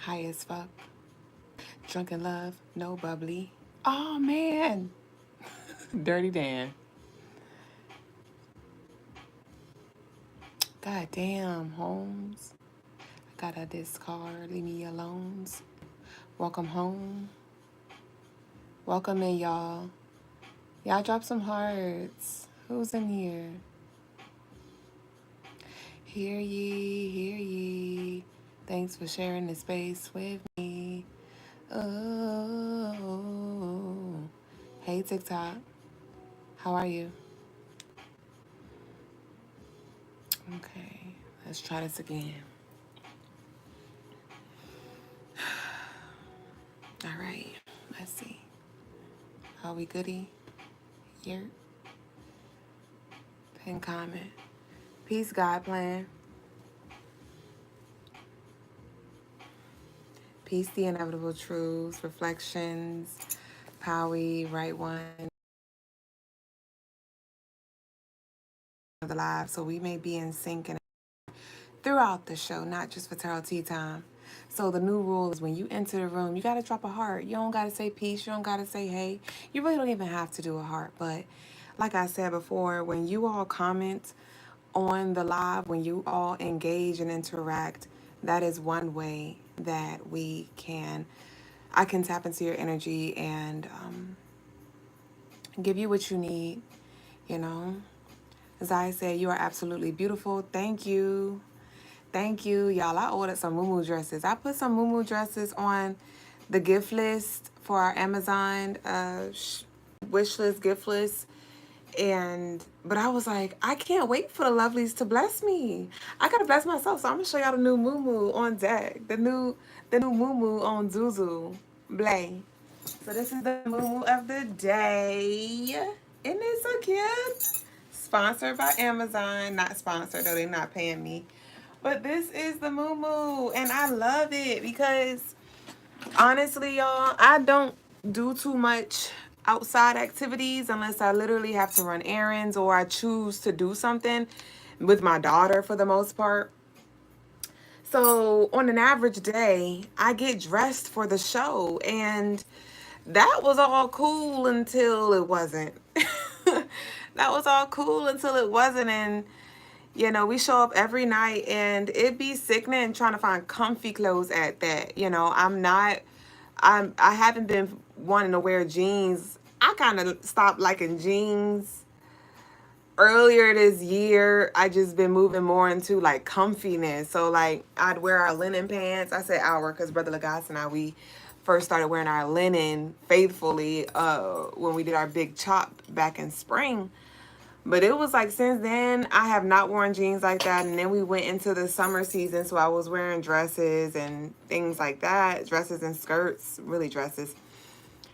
High as fuck. Drunk in love, no bubbly. Oh man. Dirty Dan. God damn, Holmes. I got a discard. Leave me alone. Welcome home. Welcome in, y'all. Y'all drop some hearts. Who's in here? Hear ye, hear ye. Thanks for sharing the space with me. Oh. Hey, TikTok. How are you? Okay, let's try this again. All right, let's see. Are we goody? Here. Pin comment. Peace, God plan. Peace, the inevitable truths, reflections, Powie, right one, of the live. So we may be in sync and throughout the show, not just for tarot tea time. So the new rule is when you enter the room, you got to drop a heart. You don't got to say peace. You don't got to say hey. You really don't even have to do a heart. But like I said before, when you all comment on the live, when you all engage and interact, that is one way that I can tap into your energy and give you what you need, you know. As I said, you are absolutely beautiful. Thank you. Thank you, y'all. I ordered some muumuu dresses. I put some muumuu dresses on the gift list for our Amazon wish list, gift list. But I was like, I can't wait for the lovelies to bless me. I gotta bless myself. So I'm gonna show y'all the new muumuu on deck. The new muumuu on Duüblé. So this is the muumuu of the day. Isn't it so cute? Sponsored by Amazon. Not sponsored though, they're not paying me. But this is the muumuu, and I love it because honestly, y'all, I don't do too much outside activities unless I literally have to run errands or I choose to do something with my daughter for the most part. So on an average day, I get dressed for the show, and that was all cool until it wasn't. That was all cool until it wasn't. And you know, we show up every night and it be sickening trying to find comfy clothes at that. You know, I haven't been wanting to wear jeans. I kind of stopped liking jeans earlier this year. I just been moving more into like comfiness. So like I'd wear our linen pants. I said our because Brother Logas and I, we first started wearing our linen faithfully when we did our big chop back in spring. But it was like since then, I have not worn jeans like that. And then we went into the summer season. So I was wearing dresses and things like that. Dresses and skirts, really dresses.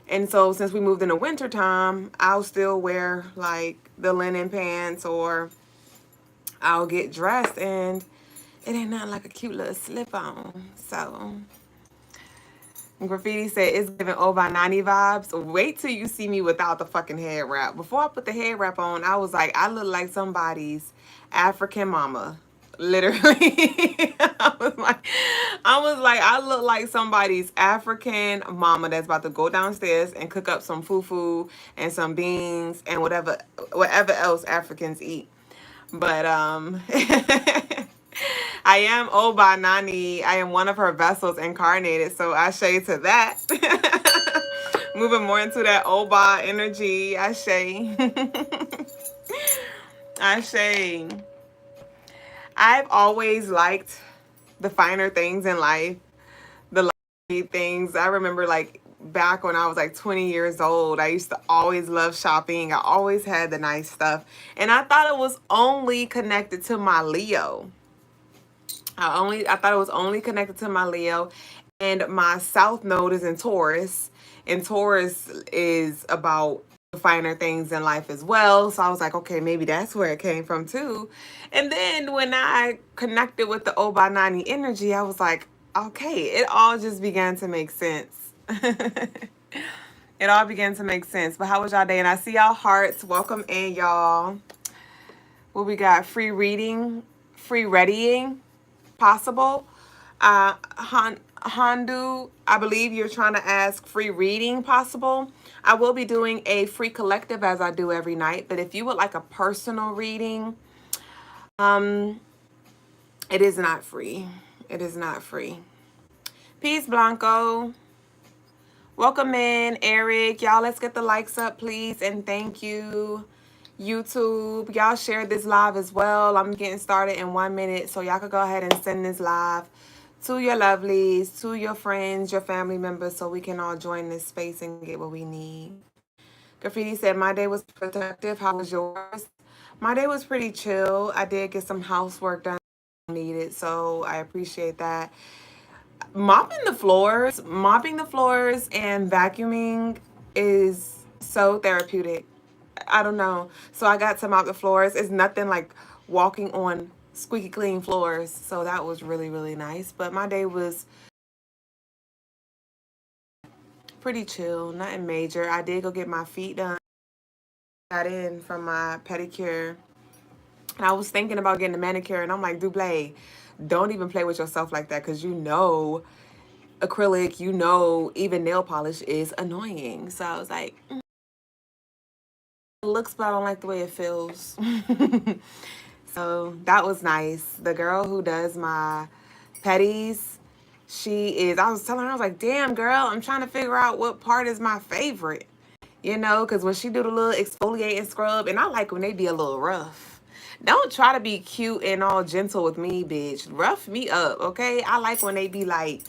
And so since we moved into winter time, I'll still wear like the linen pants or I'll get dressed. And it ain't nothing like a cute little slip on. So Graffiti said it's giving Oba 90 vibes. Wait till you see me without the fucking head wrap. Before I put the head wrap on, I was like, I look like somebody's African mama. Literally. I was like, I look like somebody's African mama that's about to go downstairs and cook up some fufu and some beans and whatever else Africans eat. But I am Oba Nani. I am one of her vessels incarnated, so I shade to that. Moving more into that Oba energy. I shade. I shade. I've always liked the finer things in life, the luxury things. I remember like back when I was like 20 years old, I used to always love shopping. I always had the nice stuff. And I thought it was only connected to my Leo. I thought it was only connected to my Leo, and my South Node is in Taurus, and Taurus is about the finer things in life as well. So I was like, okay, maybe that's where it came from too. And then when I connected with the Obanani energy, I was like, okay, it all just began to make sense. It all began to make sense. But how was y'all day? And I see y'all hearts. Welcome in, y'all. What we got? Free reading, free readying possible. Handu, I believe you're trying to ask free reading possible. I will be doing a free collective as I do every night, but if you would like a personal reading, it is not free. It is not free. Peace, Blanco. Welcome in, Eric. Y'all, let's get the likes up, please, and thank you. YouTube, y'all share this live as well. I'm getting started in 1 minute, so y'all could go ahead and send this live to your lovelies, to your friends, your family members, so we can all join this space and get what we need. Graffiti said, my day was productive. How was yours? My day was pretty chill. I did get some housework done needed, so I appreciate that. Mopping the floors and vacuuming is so therapeutic. I don't know. So I got to mop the floors. It's nothing like walking on squeaky clean floors. So that was really, really nice. But my day was pretty chill, nothing major. I did go get my feet done. Got in from my pedicure. And I was thinking about getting a manicure. And I'm like, Duüblé, don't even play with yourself like that. Because you know acrylic, you know even nail polish is annoying. So I was like, it looks, but I don't like the way it feels. So that was nice. The girl who does my petties, I was telling her, I was like, damn, girl, I'm trying to figure out what part is my favorite. You know, because when she do the little exfoliate and scrub, and I like when they be a little rough. Don't try to be cute and all gentle with me, bitch. Rough me up, okay? I like when they be like,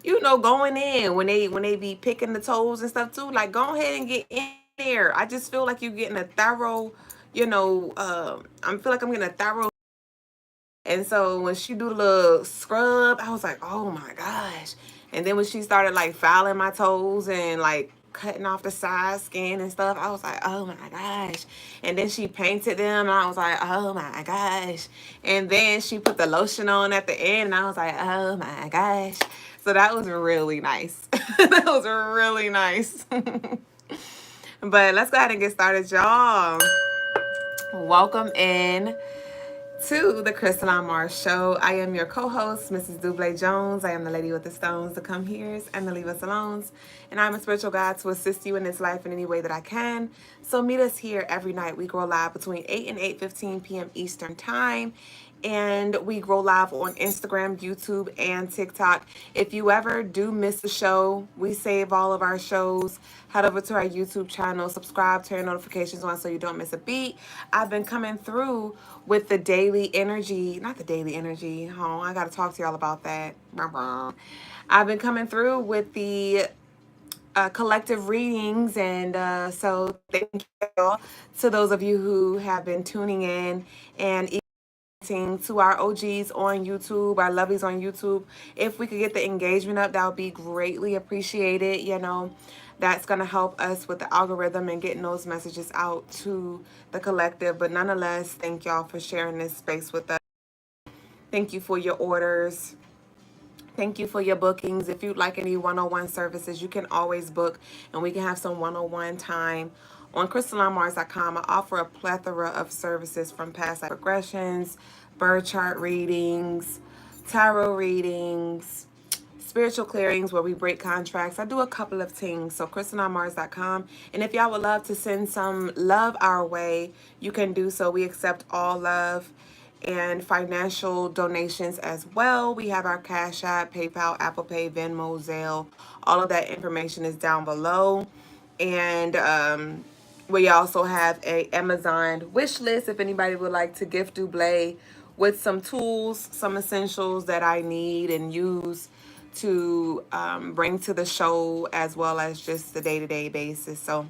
you know, going in, when they be picking the toes and stuff too. Like, go ahead and get in there. I just feel like you're getting a thorough, you know, I feel like I'm getting a thorough. And so when she do the little scrub, I was like, oh my gosh. And then when she started like filing my toes and like cutting off the side skin and stuff, I was like, oh my gosh. And then she painted them and I was like, oh my gosh. And then she put the lotion on at the end and I was like, oh my gosh. So that was really nice. That was really nice. But let's go ahead and get started, y'all. Welcome in to the Crystaline Mars Show. I am your co-host, Mrs. Duüblé Jones. I am the lady with the stones, the come heres, and the leave us alones. And I'm a spiritual guide to assist you in this life in any way that I can. So meet us here every night. We grow live between 8 and 8:15 p.m. Eastern Time. And we grow live on Instagram, YouTube, and TikTok. If you ever do miss a show, we save all of our shows. Head over to our YouTube channel, subscribe, turn notifications on so you don't miss a beat. I've been coming through with the daily energy, not the daily energy. Oh, I got to talk to y'all about that. I've been coming through with the collective readings, and so thank you to those of you who have been tuning in and to our OGs on YouTube, our lovies on YouTube. If we could get the engagement up, that would be greatly appreciated. You know, that's going to help us with the algorithm and getting those messages out to the collective. But nonetheless, thank y'all for sharing this space with us. Thank you for your orders. Thank you for your bookings. If you'd like any one-on-one services, you can always book and we can have some one-on-one time. On CrystalineMars.com, I offer a plethora of services from past life regressions, birth chart readings, tarot readings, spiritual clearings where we break contracts. I do a couple of things. So CrystalineMars.com. And if y'all would love to send some love our way, you can do so. We accept all love and financial donations as well. We have our Cash App, PayPal, Apple Pay, Venmo, Zelle. All of that information is down below. And we also have a Amazon wish list if anybody would like to gift Duüblé with some tools, some essentials that I need and use to bring to the show, as well as just the day-to-day basis. So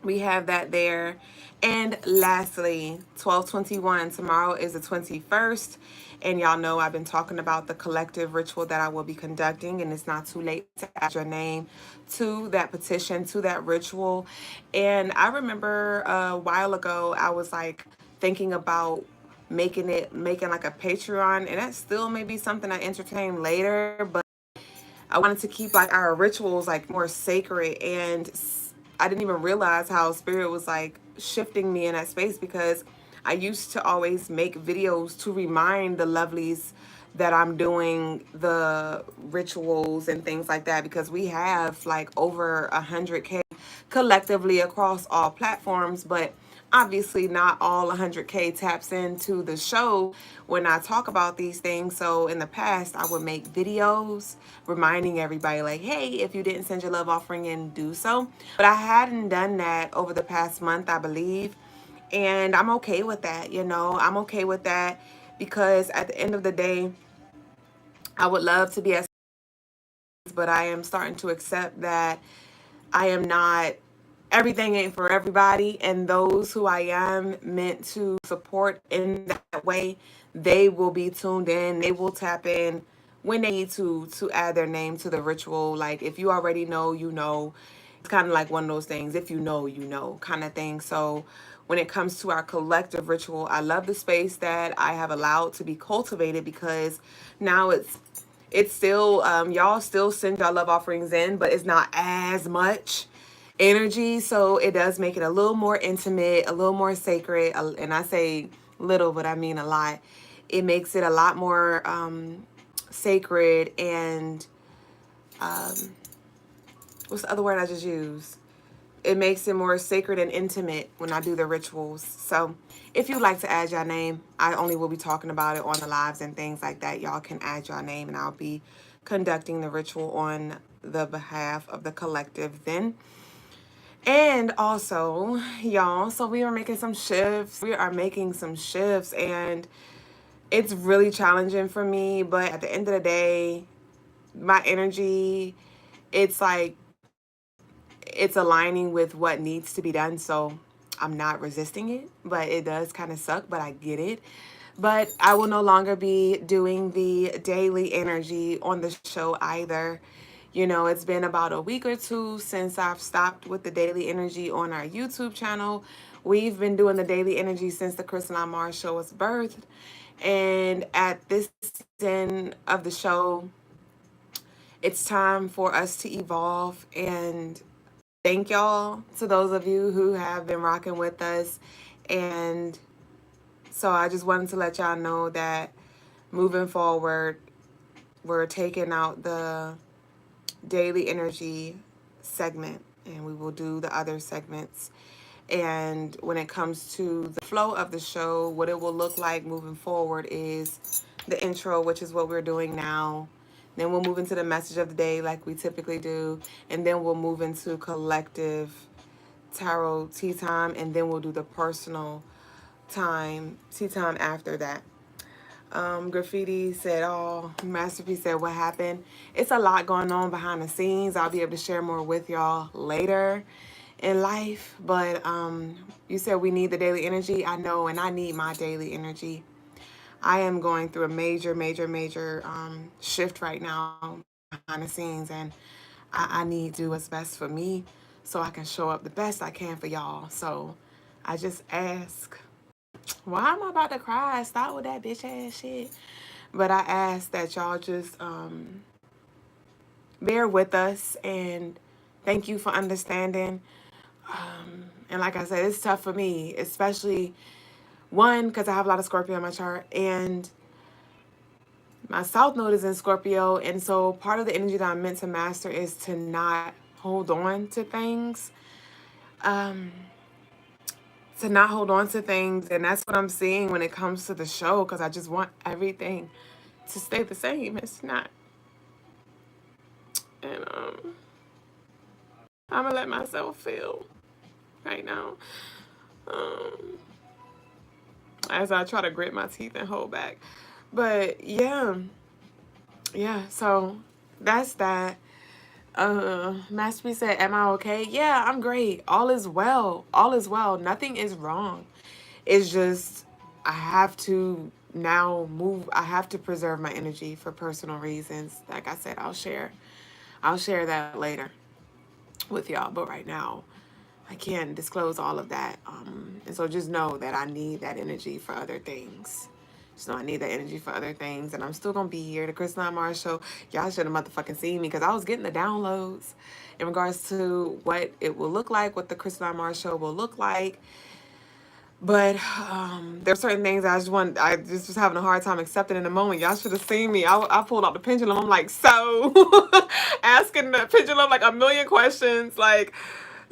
we have that there. And lastly, 12/21, tomorrow is the 21st. And y'all know I've been talking about the collective ritual that I will be conducting, and it's not too late to add your name to that petition, to that ritual. And I remember a while ago, I was like thinking about making like a Patreon, and that still may be something I entertain later, but I wanted to keep like our rituals like more sacred. And I didn't even realize how spirit was like shifting me in that space, because I used to always make videos to remind the lovelies that I'm doing the rituals and things like that, because we have like over 100K collectively across all platforms, but obviously not all 100K taps into the show when I talk about these things. So in the past, I would make videos reminding everybody like, hey, if you didn't send your love offering in, do so. But I hadn't done that over the past month, I believe. And I'm okay with that, you know. I'm okay with that because at the end of the day, I would love to be as, but I am starting to accept that I am not, everything ain't for everybody, and those who I am meant to support in that way, they will be tuned in, they will tap in when they need to add their name to the ritual. Like if you already know, you know. It's kind of like one of those things, if you know, you know, kind of thing. So when it comes to our collective ritual, I love the space that I have allowed to be cultivated, because now it's still, y'all still send y'all love offerings in, but it's not as much energy. So it does make it a little more intimate, a little more sacred. And I say little, but I mean a lot. It makes it a lot more sacred and what's the other word I just used? It makes it more sacred and intimate when I do the rituals. So if you'd like to add your name, I only will be talking about it on the lives and things like that. Y'all can add your name and I'll be conducting the ritual on the behalf of the collective then. And also, y'all, so we are making some shifts. We are making some shifts, and it's really challenging for me. But at the end of the day, my energy, it's like, it's aligning with what needs to be done. So I'm not resisting it, but it does kind of suck, but I get it. But I will no longer be doing the daily energy on the show either. You know, it's been about a week or two since I've stopped with the daily energy on our YouTube channel. We've been doing the daily energy since the Crystaline Mars show was birthed. And at this season of the show, it's time for us to evolve. And thank y'all to those of you who have been rocking with us. And so I just wanted to let y'all know that moving forward, we're taking out the daily energy segment and we will do the other segments. And when it comes to the flow of the show, what it will look like moving forward is the intro, which is what we're doing now. Then we'll move into the message of the day like we typically do. And then we'll move into collective tarot tea time. And then we'll do the personal time, tea time after that. Graffiti said, oh, Masterpiece said, what happened? It's a lot going on behind the scenes. I'll be able to share more with y'all later in life. But you said we need the daily energy. I know, and I need my daily energy. I am going through a major shift right now behind the scenes, and I need to do what's best for me so I can show up the best I can for y'all. So I just ask, why am I about to cry? Stop with that bitch ass shit. But I ask that y'all just bear with us, and thank you for understanding. And like I said, it's tough for me, especially one, because I have a lot of Scorpio in my chart, and my South Node is in Scorpio. And so part of the energy that I'm meant to master is to not hold on to things. To not hold on to things. And that's what I'm seeing when it comes to the show, because I just want everything to stay the same. It's not. And I'm gonna let myself feel right now as I try to grit my teeth and hold back. But yeah, so that's that. Masterpiece said, am I okay? Yeah, I'm great. All is well. All is well. Nothing is wrong. It's just I have to now move. I have to preserve my energy for personal reasons. Like I said, I'll share that later with y'all. But right now, I can't disclose all of that. And so just know that I need that energy for other things. Just know I need that energy for other things. And I'm still going to be here. The Crystaline Mars show, y'all should have motherfucking seen me, because I was getting the downloads in regards to what it will look like, what the Crystaline Mars show will look like. But there are certain things I just was having a hard time accepting in the moment. Y'all should have seen me. I pulled out the pendulum. I'm like, so asking the pendulum like a million questions. Like,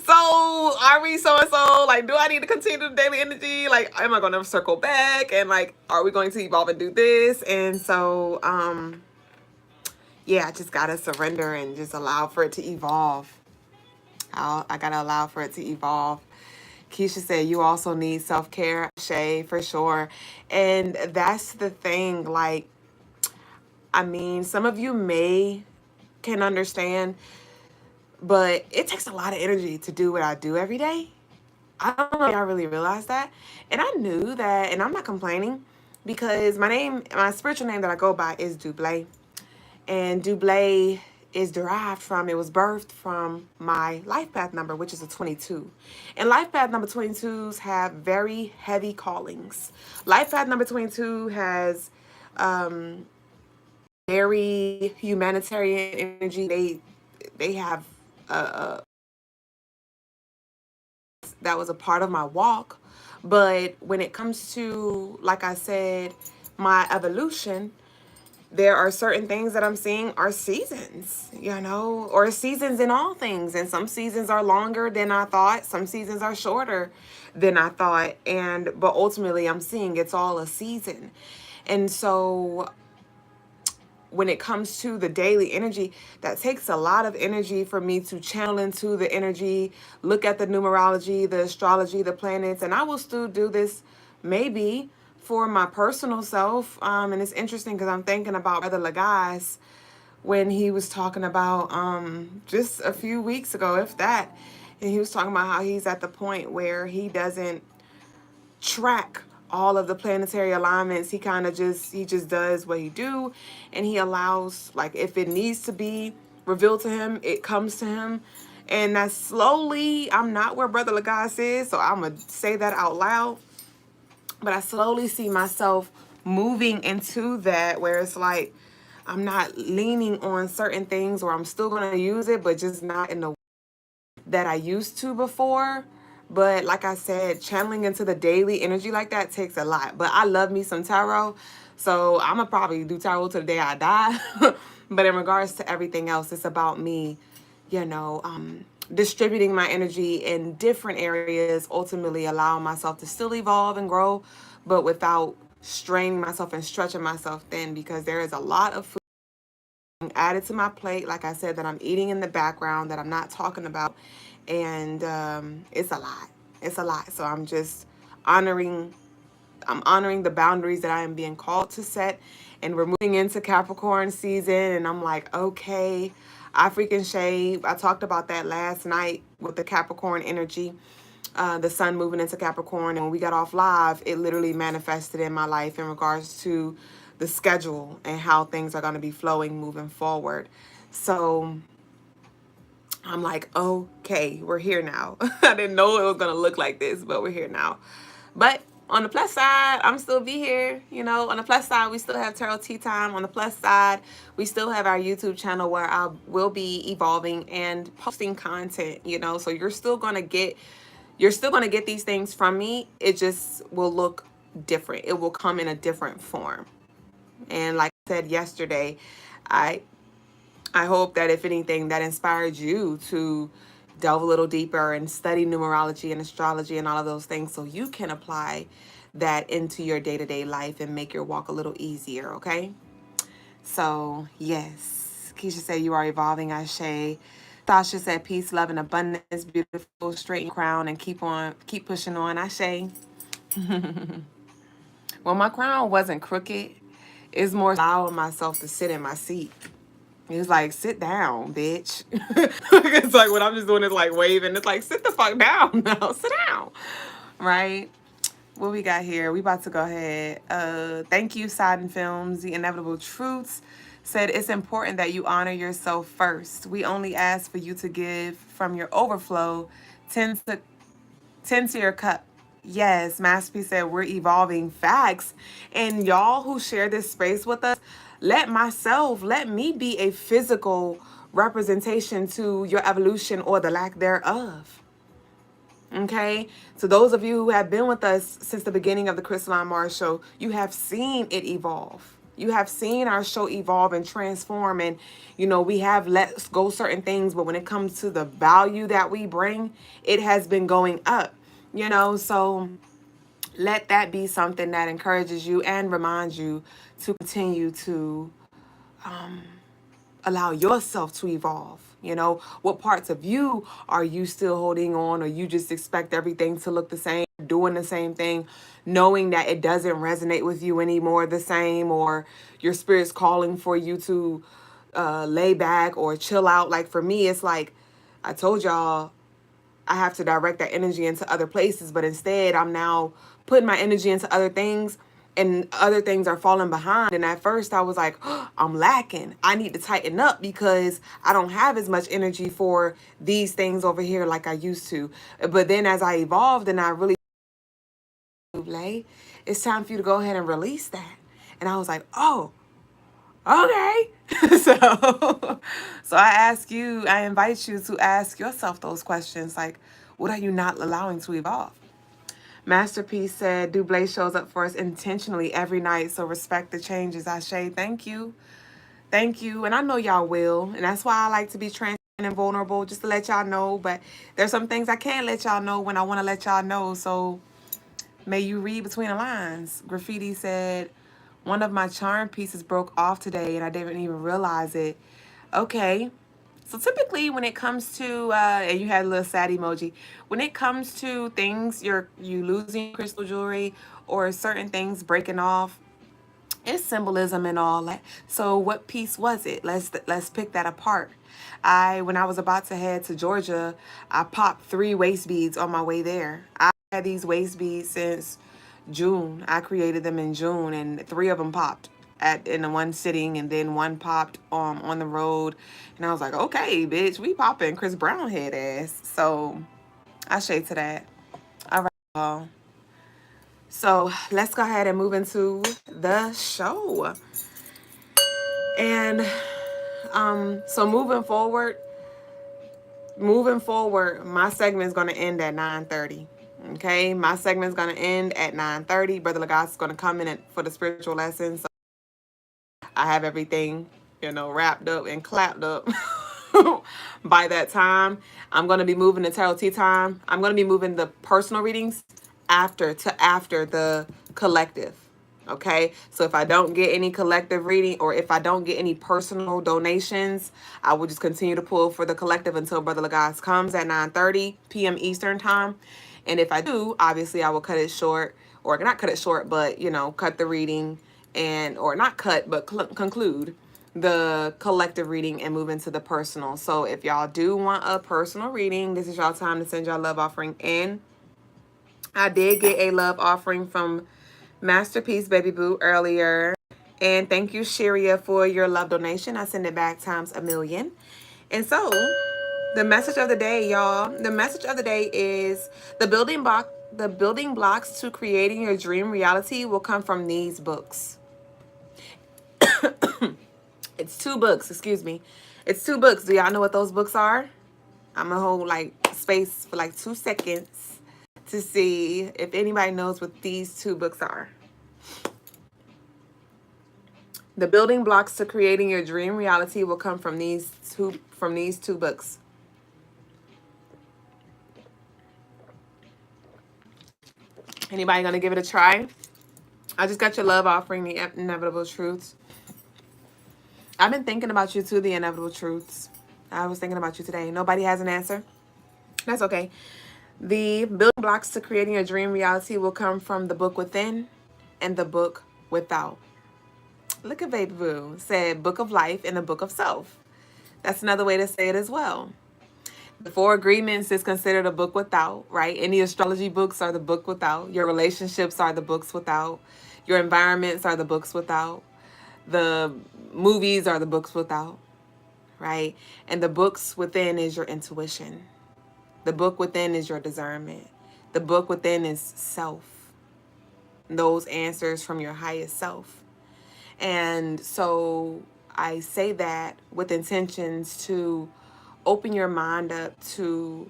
so are we so and so? Like, do I need to continue the daily energy? Like, am I going to circle back? And like, are we going to evolve and do this? And so, yeah, I just got to surrender and just allow for it to evolve. I got to allow for it to evolve. Keisha said, you also need self-care, Shay, for sure. And that's the thing. Like, I mean, some of you can understand, but it takes a lot of energy to do what I do every day. I don't know if I really realized that. And I knew that, and I'm not complaining because my spiritual name that I go by is Duüblé. And Duüblé is derived from, it was birthed from my life path number, which is a 22. And life path number 22s have very heavy callings. Life path number 22 has very humanitarian energy. They have that was a part of my walk. But when it comes to, like I said, my evolution, there are certain things that I'm seeing are seasons, or seasons in all things. And some seasons are longer than I thought. Some seasons are shorter than I thought. But ultimately I'm seeing it's all a season. And so when it comes to the daily energy, that takes a lot of energy for me to channel into the energy, look at the numerology, the astrology, the planets. And I will still do this maybe for my personal self. And it's interesting because I'm thinking about Brother Logas when he was talking about just a few weeks ago, if that. And he was talking about how he's at the point where he doesn't track all of the planetary alignments. He just does what he do, and he allows, like, if it needs to be revealed to him, it comes to him. And that's slowly, I'm not where Brother Logas is, so I'm gonna say that out loud, but I slowly see myself moving into that, where it's like I'm not leaning on certain things, or I'm still gonna use it, but just not in the way that I used to before. But like I said, channeling into the daily energy like that takes a lot. But I love me some tarot, so I'm gonna probably do tarot till the day I die. But in regards to everything else, it's about me, distributing my energy in different areas, ultimately allowing myself to still evolve and grow, but without straining myself and stretching myself thin, because there is a lot of food added to my plate, like I said, that I'm eating in the background that I'm not talking about. And it's a lot. So I'm honoring the boundaries that I am being called to set. And we're moving into Capricorn season, and I'm like, okay, I freaking shade. I talked about that last night with the Capricorn energy, the sun moving into Capricorn. And when we got off live, it literally manifested in my life in regards to the schedule and how things are going to be flowing moving forward. So I'm like, okay, we're here now. I didn't know it was going to look like this, but we're here now. But on the plus side, I'm still be here. On the plus side, we still have Tarot Tea Time. On the plus side, we still have our YouTube channel where I will be evolving and posting content, so you're still going to get these things from me. It just will look different. It will come in a different form. And like I said yesterday, I hope that if anything, that inspired you to delve a little deeper and study numerology and astrology and all of those things, so you can apply that into your day-to-day life and make your walk a little easier, okay? So, yes. Keisha said, you are evolving, Ashe. Tasha said, peace, love, and abundance, beautiful, straighten crown, and keep pushing on, Ashe. Well, my crown wasn't crooked. It's more allowing myself to sit in my seat. It's like, sit down, bitch. It's like when I'm just doing is like waving. It's like, sit the fuck down now. Sit down. Right? What we got here? We about to go ahead. Thank you, Sodden Films. The Inevitable Truths said, it's important that you honor yourself first. We only ask for you to give from your overflow. Tend to your cup. Yes, Masterpiece said, we're evolving. Facts. And y'all who share this space with us, let me be a physical representation to your evolution or the lack thereof. Okay, so those of you who have been with us since the beginning of the Crystaline Mars show, you have seen it evolve. You have seen our show evolve and transform, and we have let go certain things, but when it comes to the value that we bring, it has been going up. So let that be something that encourages you and reminds you to continue to allow yourself to evolve. What parts of you are you still holding on, or you just expect everything to look the same, doing the same thing, knowing that it doesn't resonate with you anymore the same, or your spirit's calling for you to lay back or chill out. Like for me, it's like I told y'all, I have to direct that energy into other places, but instead I'm now putting my energy into other things, and other things are falling behind. And at first I was like, oh, I'm lacking. I need to tighten up because I don't have as much energy for these things over here like I used to. But then as I evolved and I really, Duüblé, it's time for you to go ahead and release that. And I was like, oh, okay. So I invite you to ask yourself those questions, like, what are you not allowing to evolve? Masterpiece said, Duüblé shows up for us intentionally every night, so respect the changes. Ashe, thank you. Thank you. And I know y'all will. And that's why I like to be transparent and vulnerable, just to let y'all know. But there's some things I can't let y'all know when I want to let y'all know. So may you read between the lines. Graffiti said, one of my charm pieces broke off today and I didn't even realize it. Okay. So typically when it comes to, and you had a little sad emoji, when it comes to things, you losing crystal jewelry or certain things breaking off, it's symbolism and all that. So what piece was it? Let's pick that apart. When I was about to head to Georgia, I popped 3 waist beads on my way there. I had these waist beads since June. I created them in June, and 3 of them popped in the one sitting, and then 1 popped on the road. And I was like, okay, bitch, we popping Chris Brown head ass. So I shade to that. All right, y'all. So let's go ahead and move into the show. And so moving forward, my segment is going to end at 9:30. Okay, my segment is going to end at 9:30. Brother Logas is going to come in for the spiritual lesson. So I have everything, wrapped up and clapped up by that time. I'm going to be moving the tarot tea time. I'm going to be moving the personal readings after the collective. Okay, so if I don't get any collective reading, or if I don't get any personal donations, I will just continue to pull for the collective until Brother Logas comes at 9:30 p.m. Eastern time. And if I do, obviously I will cut it short, or not cut it short, but cut the reading, or not cut, but conclude the collective reading and move into the personal. So if y'all do want a personal reading, this is y'all time to send y'all love offering in. I did get a love offering from Masterpiece Baby Boo earlier. And thank you, Sharia, for your love donation. I send it back times 1,000,000. And so the message of the day, y'all. The message of the day is the building blocks to creating your dream reality will come from these books. It's 2 books, excuse me. It's 2 books. Do y'all know what those books are? I'm gonna hold space for 2 seconds to see if anybody knows what these 2 books are. The building blocks to creating your dream reality will come from these two books. Anybody gonna give it a try? I just got your love offering, the inevitable truths. I've been thinking about you too, the inevitable truths. I was thinking about you today. Nobody has an answer? That's okay. The building blocks to creating your dream reality will come from the book within and the book without. Look at Baby Boo. Said book of life and the book of self. That's another way to say it as well. The 4 agreements is considered a book without, right? Any astrology books are the book without. Your relationships are the books without. Your environments are the books without. The movies are the books without, right? And the books within is your intuition. The book within is your discernment. The book within is self. Those answers from your highest self. And so I say that with intentions to open your mind up to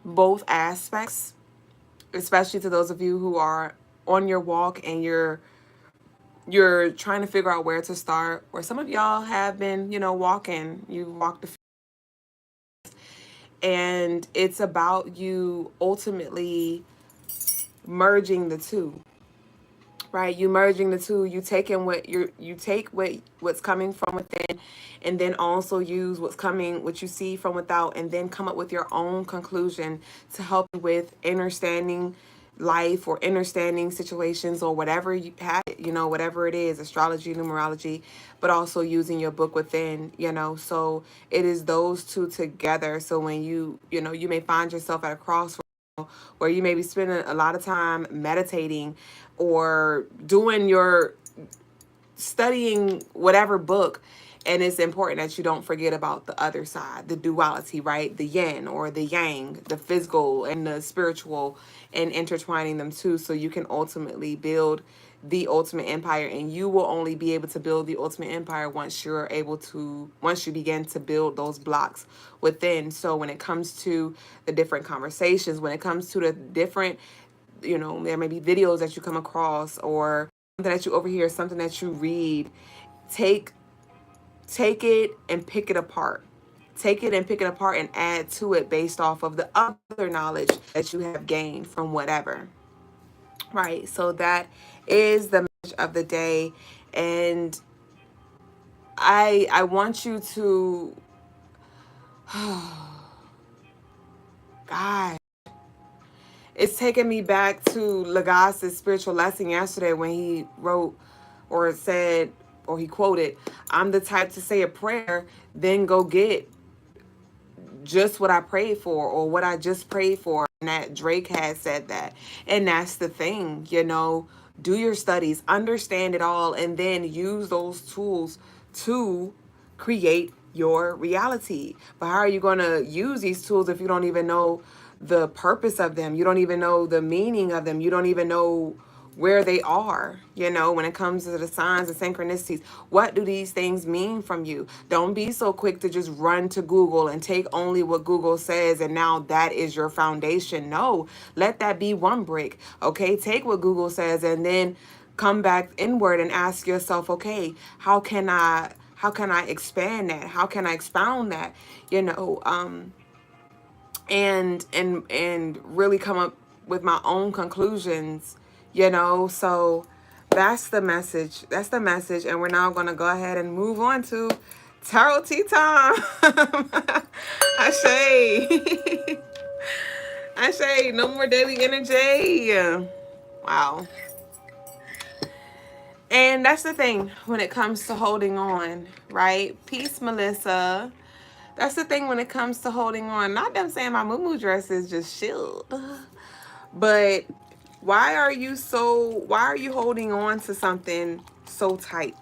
both aspects, especially to those of you who are on your walk and you're trying to figure out where to start, or some of y'all have been, walking, you walked and it's about you ultimately merging the two, right? You merging the two, you taking you take what's coming from within, and then also use what you see from without, and then come up with your own conclusion to help you with understanding life or understanding situations or whatever you have, whatever it is, astrology, numerology, but also using your book within, so it is those two together. So when you may find yourself at a crossroads where you may be spending a lot of time meditating or doing your studying whatever book, and it's important that you don't forget about the other side, the duality, right? The yin or the yang, the physical and the spiritual, and intertwining them too, so you can ultimately build the ultimate empire. And you will only be able to build the ultimate empire once you begin to build those blocks within. So when it comes to the different conversations, when it comes to the different, there may be videos that you come across, or something that you overhear, something that you read, take it and pick it apart. Take it and pick it apart and add to it based off of the other knowledge that you have gained from whatever. Right. So that is the message of the day. And I want you to God, it's taking me back to Logas' spiritual lesson yesterday when he wrote or said, or he quoted, "I'm the type to say a prayer, then go get just what I prayed for or what I just prayed for." And that Drake had said that. And that's the thing, do your studies, understand it all, and then use those tools to create your reality. But how are you going to use these tools if you don't even know the purpose of them? You don't even know the meaning of them. You don't even know where they are, when it comes to the signs and synchronicities. What do these things mean from you? Don't be so quick to just run to Google and take only what Google says, and now that is your foundation. No, let that be one brick. Okay, take what Google says and then come back inward and ask yourself, okay, how can I expand that? How can I expound that? And really come up with my own conclusions, so that's the message. And we're now going to go ahead and move on to tarot tea time. Ashe. Ashe, no more daily energy. Wow. And that's the thing when it comes to holding on, right? Peace, Melissa. That's the thing when it comes to holding on. Not them saying my moo dress is just shield. But why are you holding on to something so tight?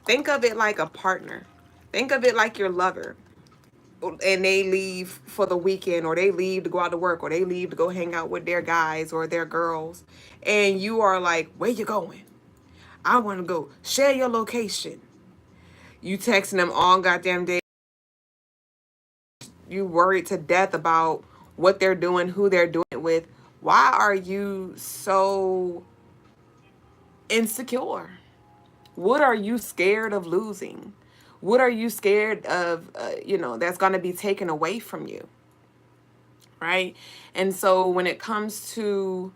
Think of it like a partner. Think of it like your lover. And they leave for the weekend, or they leave to go out to work, or they leave to go hang out with their guys or their girls. And you are like, where you going? I want to go. Share your location. You texting them all goddamn day. You worried to death about what they're doing, who they're doing it with. Why are you so insecure? What are you scared of losing? What are you scared of, that's going to be taken away from you? Right? And so when it comes to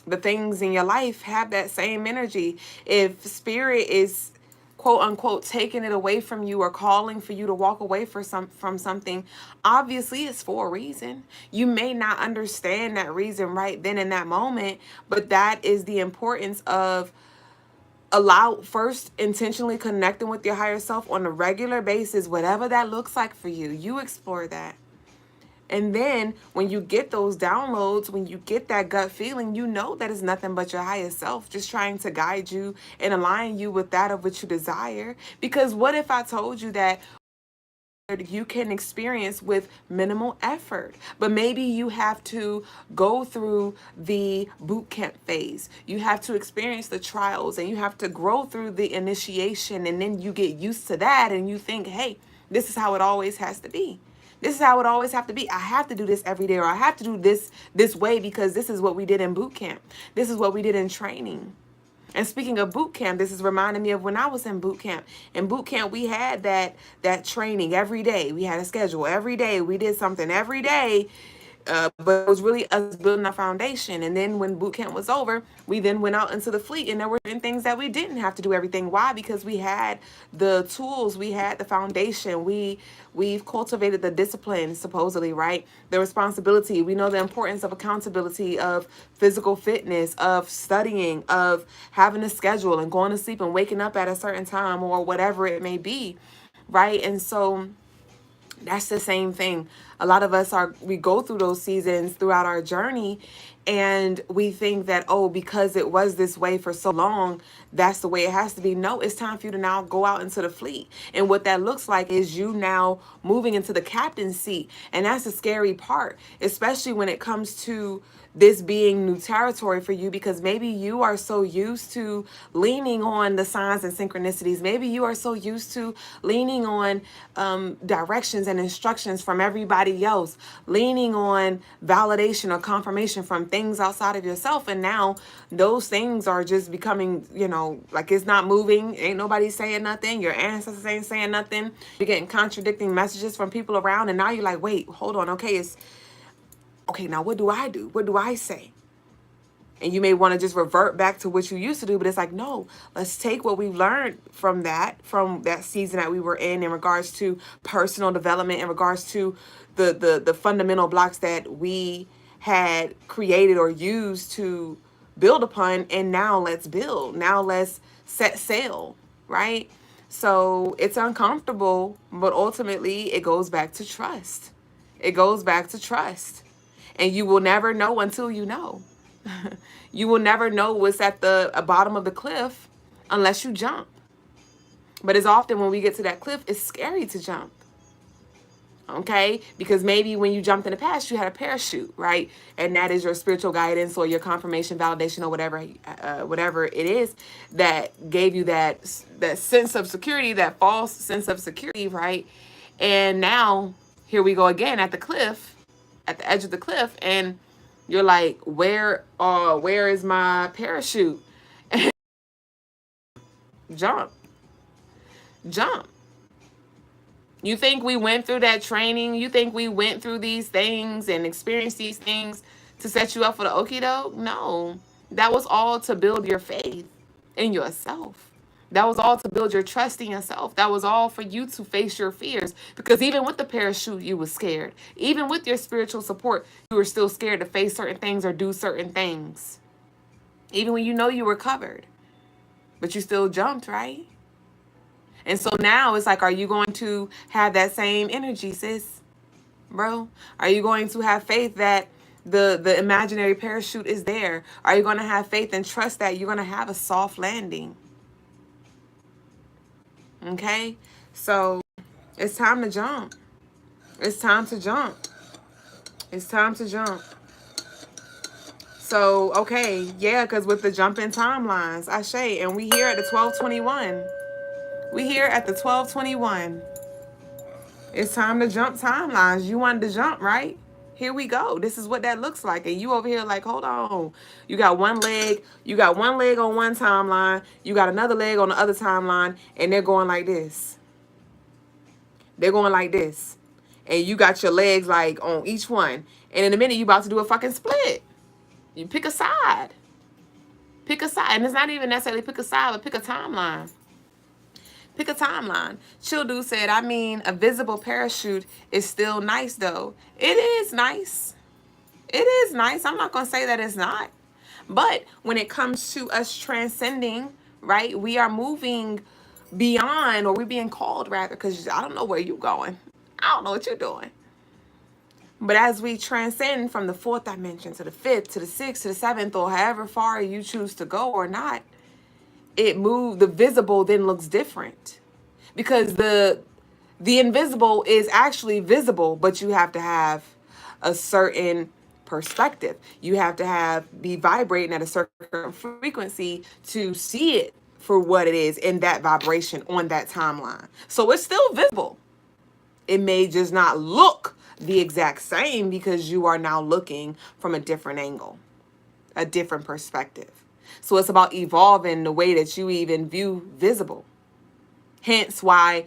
the things in your life, have that same energy. If spirit is quote unquote taking it away from you or calling for you to walk away from something, obviously it's for a reason. You may not understand that reason right then in that moment, but that is the importance of first intentionally connecting with your higher self on a regular basis, whatever that looks like for you. You explore that. And then when you get those downloads, when you get that gut feeling, you know that it's nothing but your higher self just trying to guide you and align you with that of which you desire. Because what if I told you that you can experience with minimal effort, but maybe you have to go through the boot camp phase. You have to experience the trials, and you have to grow through the initiation, and then you get used to that and you think, hey, this is how it always has to be. This is how it always have to be. I have to do this every day, or I have to do this way because this is what we did in boot camp. This is what we did in training. And speaking of boot camp, this is reminding me of when I was in boot camp. In boot camp, we had that training every day. We had a schedule every day. We did something every day. But it was really us building our foundation. And then when boot camp was over, we then went out into the fleet, and there were certain things that we didn't have to do everything. Why? Because we had the tools, we had the foundation, we've cultivated the discipline, supposedly, right? The responsibility. We know the importance of accountability, of physical fitness, of studying, of having a schedule and going to sleep and waking up at a certain time or whatever it may be, right? And so that's the same thing. A lot of us we go through those seasons throughout our journey, and we think that, oh, because it was this way for so long, that's the way it has to be. No, it's time for you to now go out into the fleet. And what that looks like is you now moving into the captain's seat. And that's the scary part, especially when it comes to this being new territory for you, because maybe you are so used to leaning on the signs and synchronicities. Maybe you are so used to leaning on directions and instructions from everybody else, leaning on validation or confirmation from things outside of yourself. And now those things are just becoming, like it's not moving. Ain't nobody saying nothing. Your ancestors ain't saying nothing. You're getting contradicting messages from people around. And now you're like, wait, hold on. Okay, now what do I do? What do I say? And you may want to just revert back to what you used to do, but it's like, no, let's take what we've learned from that season that we were in regards to personal development, in regards to the fundamental blocks that we had created or used to build upon. And now let's build. Now let's set sail, right? So it's uncomfortable, but ultimately it goes back to trust. It goes back to trust. And you will never know until you know. You will never know what's at the bottom of the cliff unless you jump. But as often when we get to that cliff, it's scary to jump. Okay? Because maybe when you jumped in the past, you had a parachute, right? And that is your spiritual guidance or your confirmation, validation, or whatever it is that gave you that sense of security, that false sense of security, right? And now here we go again at the cliff. At the edge of the cliff, and you're like, where is my parachute? Jump. You think we went through that training? You think we went through these things and experienced these things to set you up for the okie doke? No, that was all to build your faith in yourself. That was all to build your trust in yourself. That was all for you to face your fears. Because even with the parachute, you were scared. Even with your spiritual support, you were still scared to face certain things or do certain things. Even when you know you were covered. But you still jumped, right? And so now it's like, are you going to have that same energy, sis? Bro? Are you going to have faith that the imaginary parachute is there? Are you going to have faith and trust that you're going to have a soft landing? Okay, so it's time to jump. It's time to jump. It's time to jump. So, okay, yeah, because with the jumping timelines, Ashe, and we here at the 1221. We here at the 1221. It's time to jump timelines. You wanted to jump, right? Here we go. This is what that looks like. And you over here like, hold on. You got one leg. You got one leg on one timeline. You got another leg on the other timeline. And they're going like this. They're going like this. And you got your legs like on each one. And in a minute, you about to do a fucking split. You pick a side. Pick a side. And it's not even necessarily pick a side, but pick a timeline. Pick a timeline. Chill Dude said, I mean, a visible parachute is still nice, though. It is nice. It is nice. I'm not going to say that it's not. But when it comes to us transcending, right, we are moving beyond, or we're being called, rather, because I don't know where you're going. I don't know what you're doing. But as we transcend from the fourth dimension to the fifth, to the sixth, to the seventh, or however far you choose to go or not, it moved, the visible then looks different, because the invisible is actually visible, but you have to have a certain perspective. You have to be vibrating at a certain frequency to see it for what it is in that vibration on that timeline. So it's still visible. It may just not look the exact same because you are now looking from a different angle, a different perspective. So it's about evolving the way that you even view visible. Hence why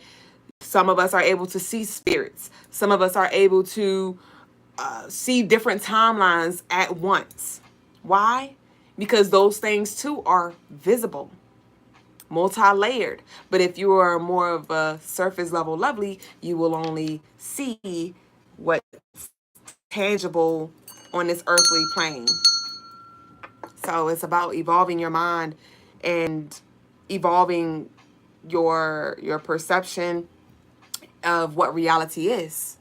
some of us are able to see spirits. Some of us are able to see different timelines at once. Why? Because those things too are visible, multi-layered. But if you are more of a surface level lovely, you will only see what's tangible on this earthly plane. So it's about evolving your mind and evolving your perception of what reality is.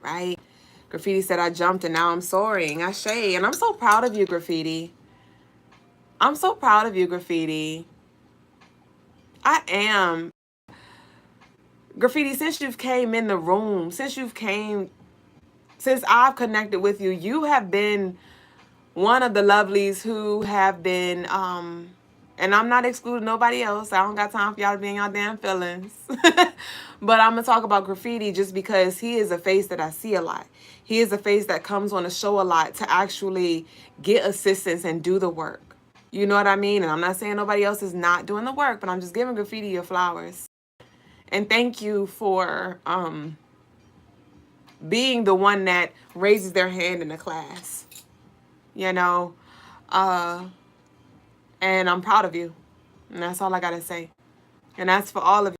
Right? Graffiti said, I jumped and now I'm soaring. Ashe. And I'm so proud of you, Graffiti. I'm so proud of you, Graffiti. I am. Graffiti, since you've came in the room, since I've connected with you, you have been one of the lovelies who have been, and I'm not excluding nobody else. I don't got time for y'all to be in y'all damn feelings. But I'm going to talk about Graffiti just because he is a face that I see a lot. He is a face that comes on the show a lot to actually get assistance and do the work. You know what I mean? And I'm not saying nobody else is not doing the work, but I'm just giving Graffiti your flowers. And thank you for being the one that raises their hand in the class. You know? And I'm proud of you. And that's all I got to say. And that's for all of you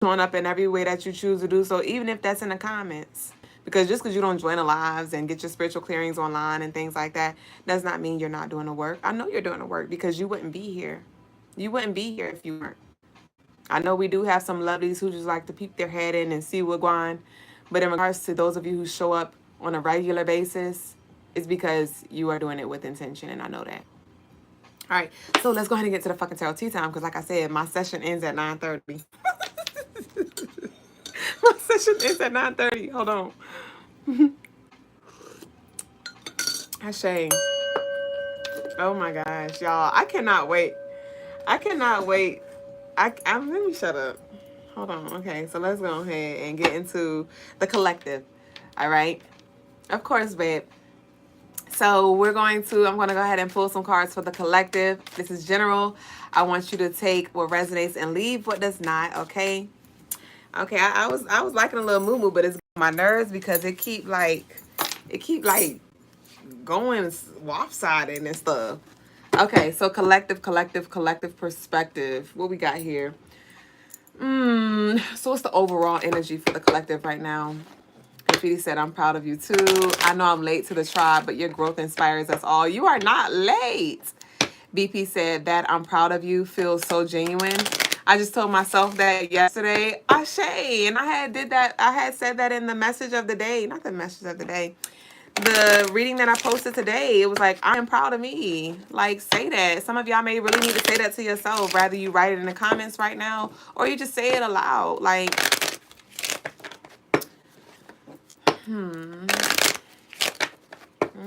showing up in every way that you choose to do so, even if that's in the comments. Because just because you don't join the lives and get your spiritual clearings online and things like that, does not mean you're not doing the work. I know you're doing the work because you wouldn't be here. You wouldn't be here if you weren't. I know we do have some lovelies who just like to peek their head in and see what's going on. But in regards to those of you who show up on a regular basis, it's because you are doing it with intention, and I know that. All right, so let's go ahead and get to the fucking tarot tea time because, like I said, my session ends at 9:30. My session ends at 9:30. Hold on. Ashe. Oh my gosh, y'all. I cannot wait. I cannot wait. Let me shut up. Hold on. Okay, so let's go ahead and get into the collective. All right. Of course, babe. So I'm going to go ahead and pull some cards for the collective. This is general. I want you to take what resonates and leave what does not. Okay. Okay. I was liking a little moo but it's my nerves because it keep like going lopsided and stuff. Okay. So collective perspective. What we got here? So what's the overall energy for the collective right now? Graffiti said, I'm proud of you too. I know I'm late to the tribe, but your growth inspires us all. You are not late. BP said that I'm proud of you feels so genuine. I just told myself that yesterday. Ashe. And I had said that in the message of the day. Not the message of the day. The reading that I posted today, it was like, I am proud of me. Like, say that. Some of y'all may really need to say that to yourself. Rather you write it in the comments right now, or you just say it aloud. Like,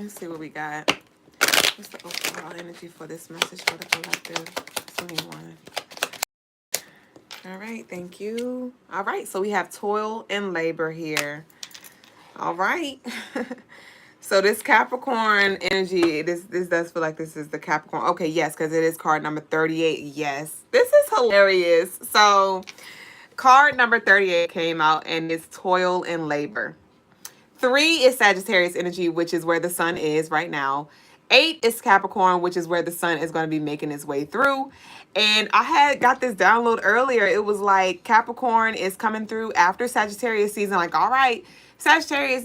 let's see what we got. What's the overall energy for this message for the collective? 21. All right, thank you. All right, so we have toil and labor here. All right. So this Capricorn energy, this does feel like this is the Capricorn. Okay, yes, because it is card number 38. Yes, this is hilarious. So card number 38 came out and it's toil and labor. 3 is Sagittarius energy, which is where the sun is right now. 8 is Capricorn, which is where the sun is going to be making its way through. And I had got this download earlier. It was like Capricorn is coming through after Sagittarius season. Like, all right, Sagittarius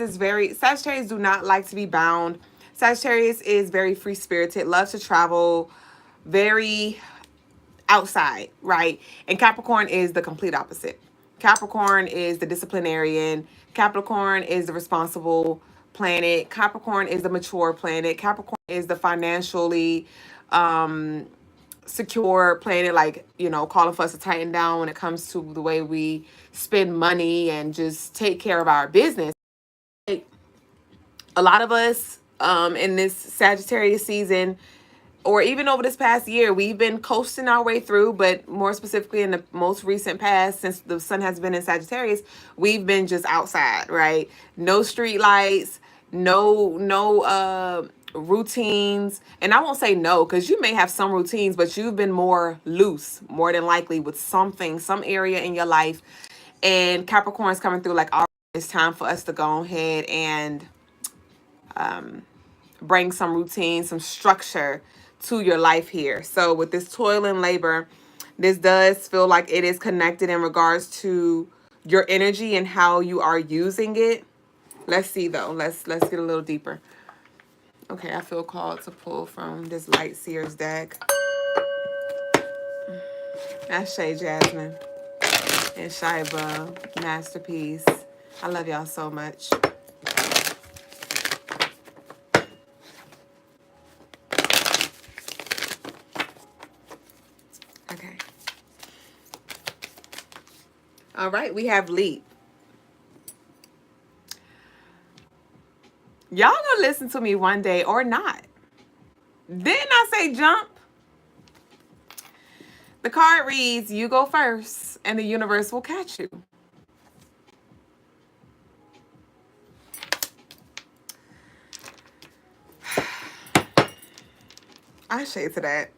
do not like to be bound. Sagittarius is very free-spirited, loves to travel, very outside, right? And Capricorn is the complete opposite. Capricorn is the disciplinarian. Capricorn is the responsible planet. Capricorn is the mature planet. Capricorn is the financially secure planet, like, you know, calling for us to tighten down when it comes to the way we spend money and just take care of our business. A lot of us in this Sagittarius season, or even over this past year, we've been coasting our way through, but more specifically in the most recent past, since the sun has been in Sagittarius, we've been just outside, right? No street lights, no routines. And I won't say no, because you may have some routines, but you've been more loose, more than likely, with something, some area in your life. And Capricorn's coming through like, all right, it's time for us to go ahead and bring some routine, some structure to your life here. So with this toil and labor, this does feel like it is connected in regards to your energy and how you are using it. Let's see though. Let's get a little deeper. Okay, I feel called to pull from this Light Seers deck. That's Shay Jasmine and Shaiba, Masterpiece. I love y'all so much. Okay. All right, we have Leap. Y'all gonna listen to me one day or not. Didn't I say jump? The card reads, you go first and the universe will catch you. I shade to that.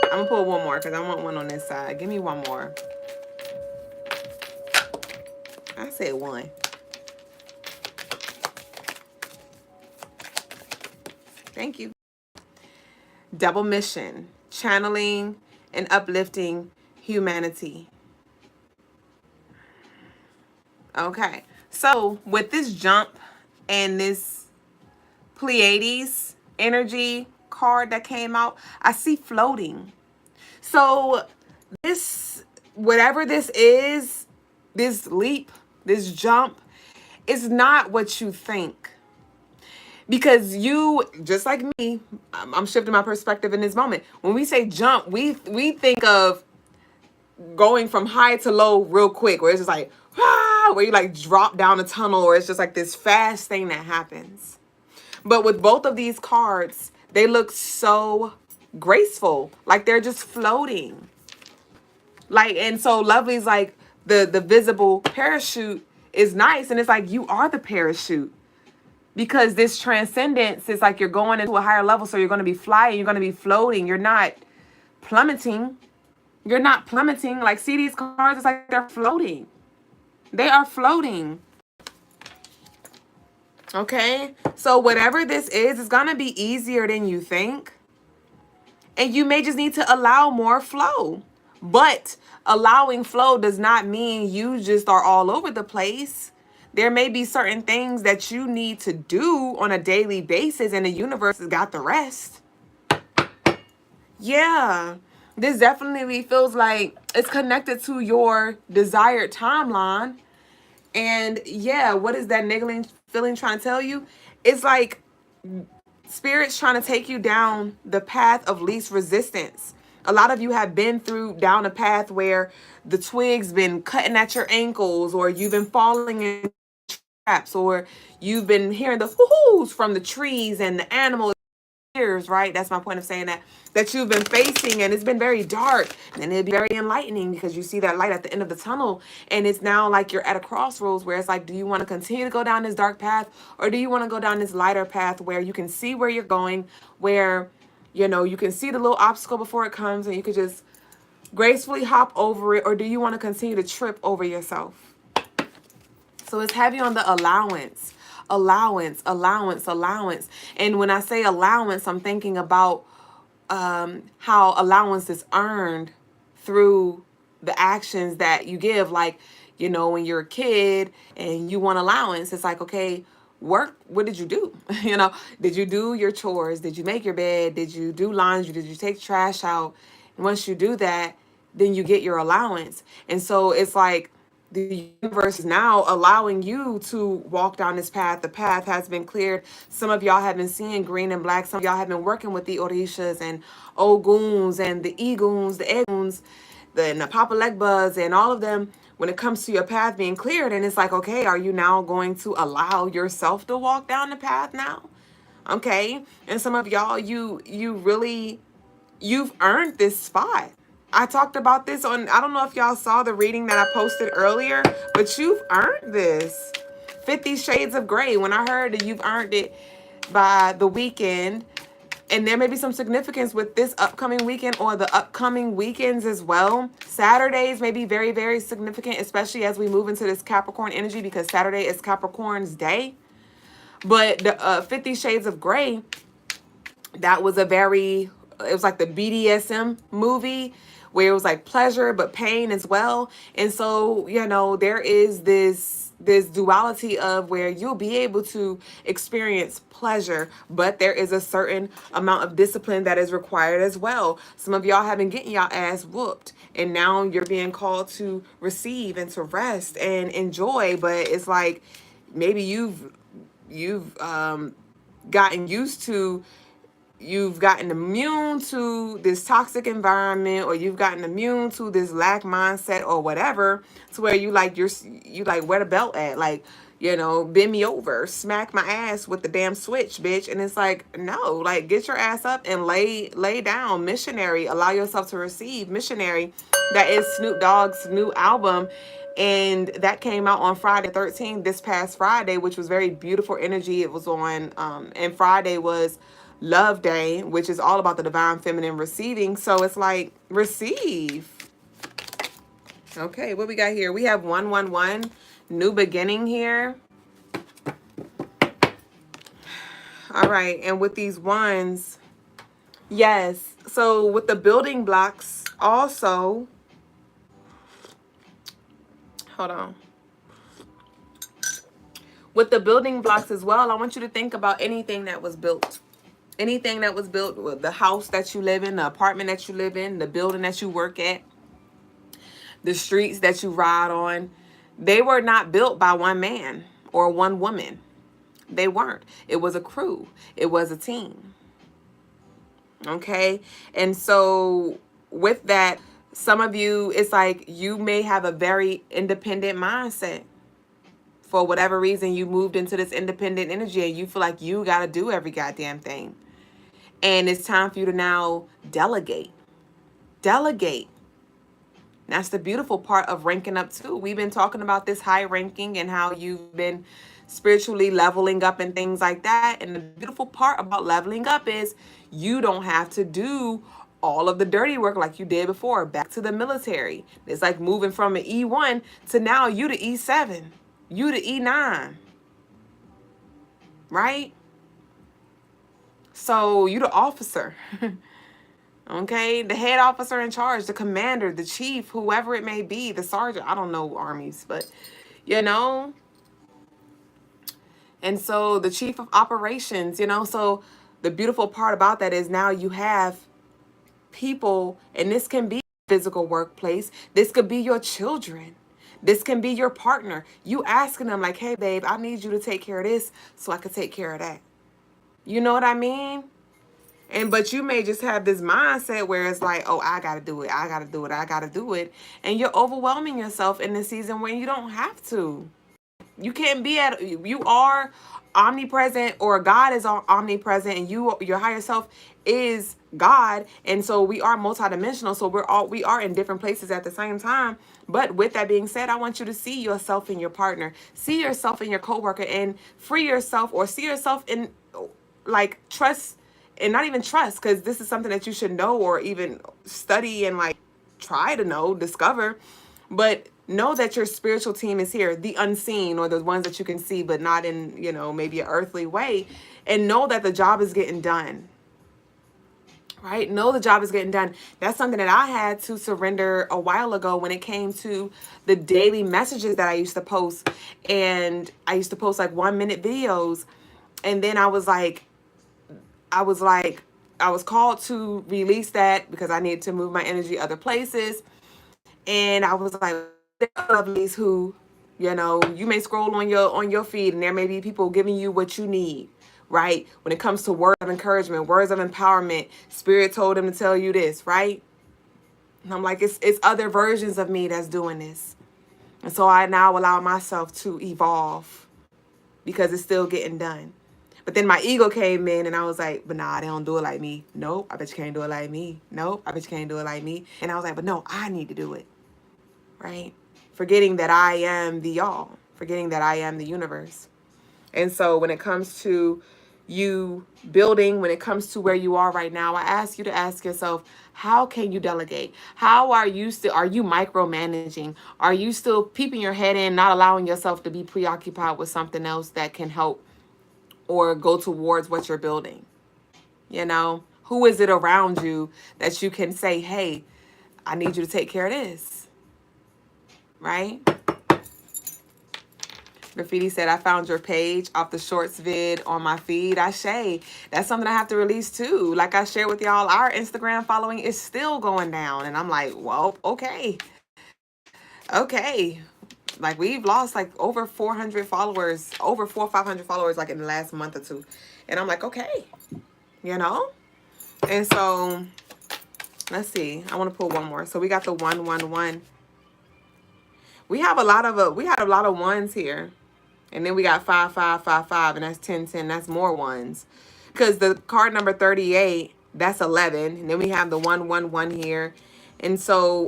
I'm gonna pull one more because I want one on this side. Give me one more. I said one. Thank you. Double mission, channeling and uplifting humanity. Okay, so with this jump and this Pleiades energy card that came out, I see floating. So this, whatever this is, this leap, this jump, is not what you think. Because you, just like me, I'm shifting my perspective in this moment. When we say jump, we think of going from high to low real quick, where it's just like, ah, where you like drop down a tunnel, or it's just like this fast thing that happens. But with both of these cards, they look so graceful, like they're just floating. Like, and so Lovely's like, the visible parachute is nice, and it's like you are the parachute. Because this transcendence is like you're going into a higher level, so you're going to be flying, you're going to be floating, you're not plummeting. You're not plummeting. Like, see these cards, it's like they're floating. They are floating. Okay? So whatever this is, it's going to be easier than you think. And you may just need to allow more flow. But allowing flow does not mean you just are all over the place. There may be certain things that you need to do on a daily basis, and the universe has got the rest. Yeah, this definitely feels like it's connected to your desired timeline. And yeah, what is that niggling feeling trying to tell you? It's like Spirit's trying to take you down the path of least resistance. A lot of you have been down a path where the twigs been cutting at your ankles, or you've been falling in traps, or you've been hearing the whoo-hoos from the trees and the animals, right? That's my point of saying that you've been facing, and it's been very dark, and it'll be very enlightening because you see that light at the end of the tunnel, and it's now like you're at a crossroads where it's like, do you want to continue to go down this dark path, or do you want to go down this lighter path where you can see where you're going, where, you know, you can see the little obstacle before it comes and you could just gracefully hop over it, or do you want to continue to trip over yourself? So it's heavy on the allowance. And when I say allowance, I'm thinking about how allowance is earned through the actions that you give. Like, you know, when you're a kid and you want allowance, it's like, okay, work, what did you do? You know, did you do your chores? Did you make your bed? Did you do laundry? Did you take trash out? And once you do that, then you get your allowance. And so it's like, the universe is now allowing you to walk down this path. The path has been cleared. Some of y'all have been seeing green and black. Some of y'all have been working with the Orishas and Oguns and the Eguns, the Eguns, and the Papa Legba's, and all of them when it comes to your path being cleared. And it's like, okay, are you now going to allow yourself to walk down the path now? Okay. And some of y'all, you really you've earned this spot. I talked about this on, I don't know if y'all saw the reading that I posted earlier, but you've earned this. 50 Shades of Grey, when I heard that you've earned it by the weekend, and there may be some significance with this upcoming weekend or the upcoming weekends as well. Saturdays may be very, very significant, especially as we move into this Capricorn energy, because Saturday is Capricorn's day. But the 50 Shades of Grey, that was it was like the BDSM movie where it was like pleasure but pain as well. And so, there is this duality of where you'll be able to experience pleasure, but there is a certain amount of discipline that is required as well. Some of y'all have been getting y'all ass whooped, and now you're being called to receive and to rest and enjoy. But it's like maybe you've gotten used to, you've gotten immune to this toxic environment, or you've gotten immune to this lack mindset or whatever, to where you like where the belt at, like, bend me over, smack my ass with the damn switch, bitch. And it's like, no, like, get your ass up and lay down. Missionary, allow yourself to receive. Missionary, that is Snoop Dogg's new album, and that came out on Friday 13th, this past Friday, which was very beautiful energy. It was on and Friday was Love Day, which is all about the divine feminine receiving. So it's like, receive. Okay, what we got here? We have 111, new beginning here. All right, and with these ones, yes. So with the building blocks also, hold on. With the building blocks as well, I want you to think about anything that was built. Anything that was built, the house that you live in, the apartment that you live in, the building that you work at, the streets that you ride on, they were not built by one man or one woman. They weren't. It was a crew. It was a team. Okay? And so with that, some of you, it's like you may have a very independent mindset. For whatever reason, you moved into this independent energy and you feel like you got to do every goddamn thing. And it's time for you to now delegate. Delegate. That's the beautiful part of ranking up too. We've been talking about this high ranking and how you've been spiritually leveling up and things like that. And the beautiful part about leveling up is you don't have to do all of the dirty work like you did before. Back to the military. It's like moving from an E1 to now you to E7, you to E9, right? So you the officer, okay? The head officer in charge, the commander, the chief, whoever it may be, the sergeant. I don't know armies, but And so the chief of operations, so the beautiful part about that is now you have people, and this can be a physical workplace. This could be your children. This can be your partner. You asking them like, hey, babe, I need you to take care of this so I can take care of that. You know what I mean? But you may just have this mindset where it's like, oh, I got to do it. I got to do it. I got to do it. And you're overwhelming yourself in this season when you don't have to. You can't be you are omnipresent, or God is omnipresent, and your higher self is God. And so we are multidimensional. So we are in different places at the same time. But with that being said, I want you to see yourself in your partner, see yourself in your coworker, and free yourself, or see yourself in like trust, and not even trust, because this is something that you should know or even study and like try to know, discover. But know that your spiritual team is here, the unseen, or the ones that you can see, but not in, maybe an earthly way. And know that the job is getting done. Right? Know the job is getting done. That's something that I had to surrender a while ago when it came to the daily messages that I used to post. And I used to post like 1-minute videos. And then I was called to release that because I needed to move my energy other places. And I was like, lovelies who, you may scroll on your feed and there may be people giving you what you need, right? When it comes to words of encouragement, words of empowerment, Spirit told them to tell you this, right? And I'm like, it's other versions of me that's doing this. And so I now allow myself to evolve because it's still getting done. But then my ego came in and I was like, but nah, they don't do it like me. Nope, I bet you can't do it like me. Nope, I bet you can't do it like me. And I was like, but no, I need to do it. Right? Forgetting that I am the all. Forgetting that I am the universe. And so when it comes to you building, when it comes to where you are right now, I ask you to ask yourself, how can you delegate? How are you micromanaging? Are you still peeping your head in, not allowing yourself to be preoccupied with something else that can help or go towards what you're building? You know, who is it around you that you can say, hey, I need you to take care of this, right? Graffiti said, I found your page off the shorts vid on my feed. Ashe. That's something I have to release too. Like I shared with y'all, our Instagram following is still going down. And I'm like, well, okay. Okay. Like we've lost like over 400 followers, over 400 or 500 followers like in the last month or two. And I'm like, okay, you know? And so let's see. I want to pull one more. So we got the 111. We have a lot of ones here. And then we got 5555, and that's 1010. That's more ones. Because the card number 38, that's 11. And then we have the 111 here. And so,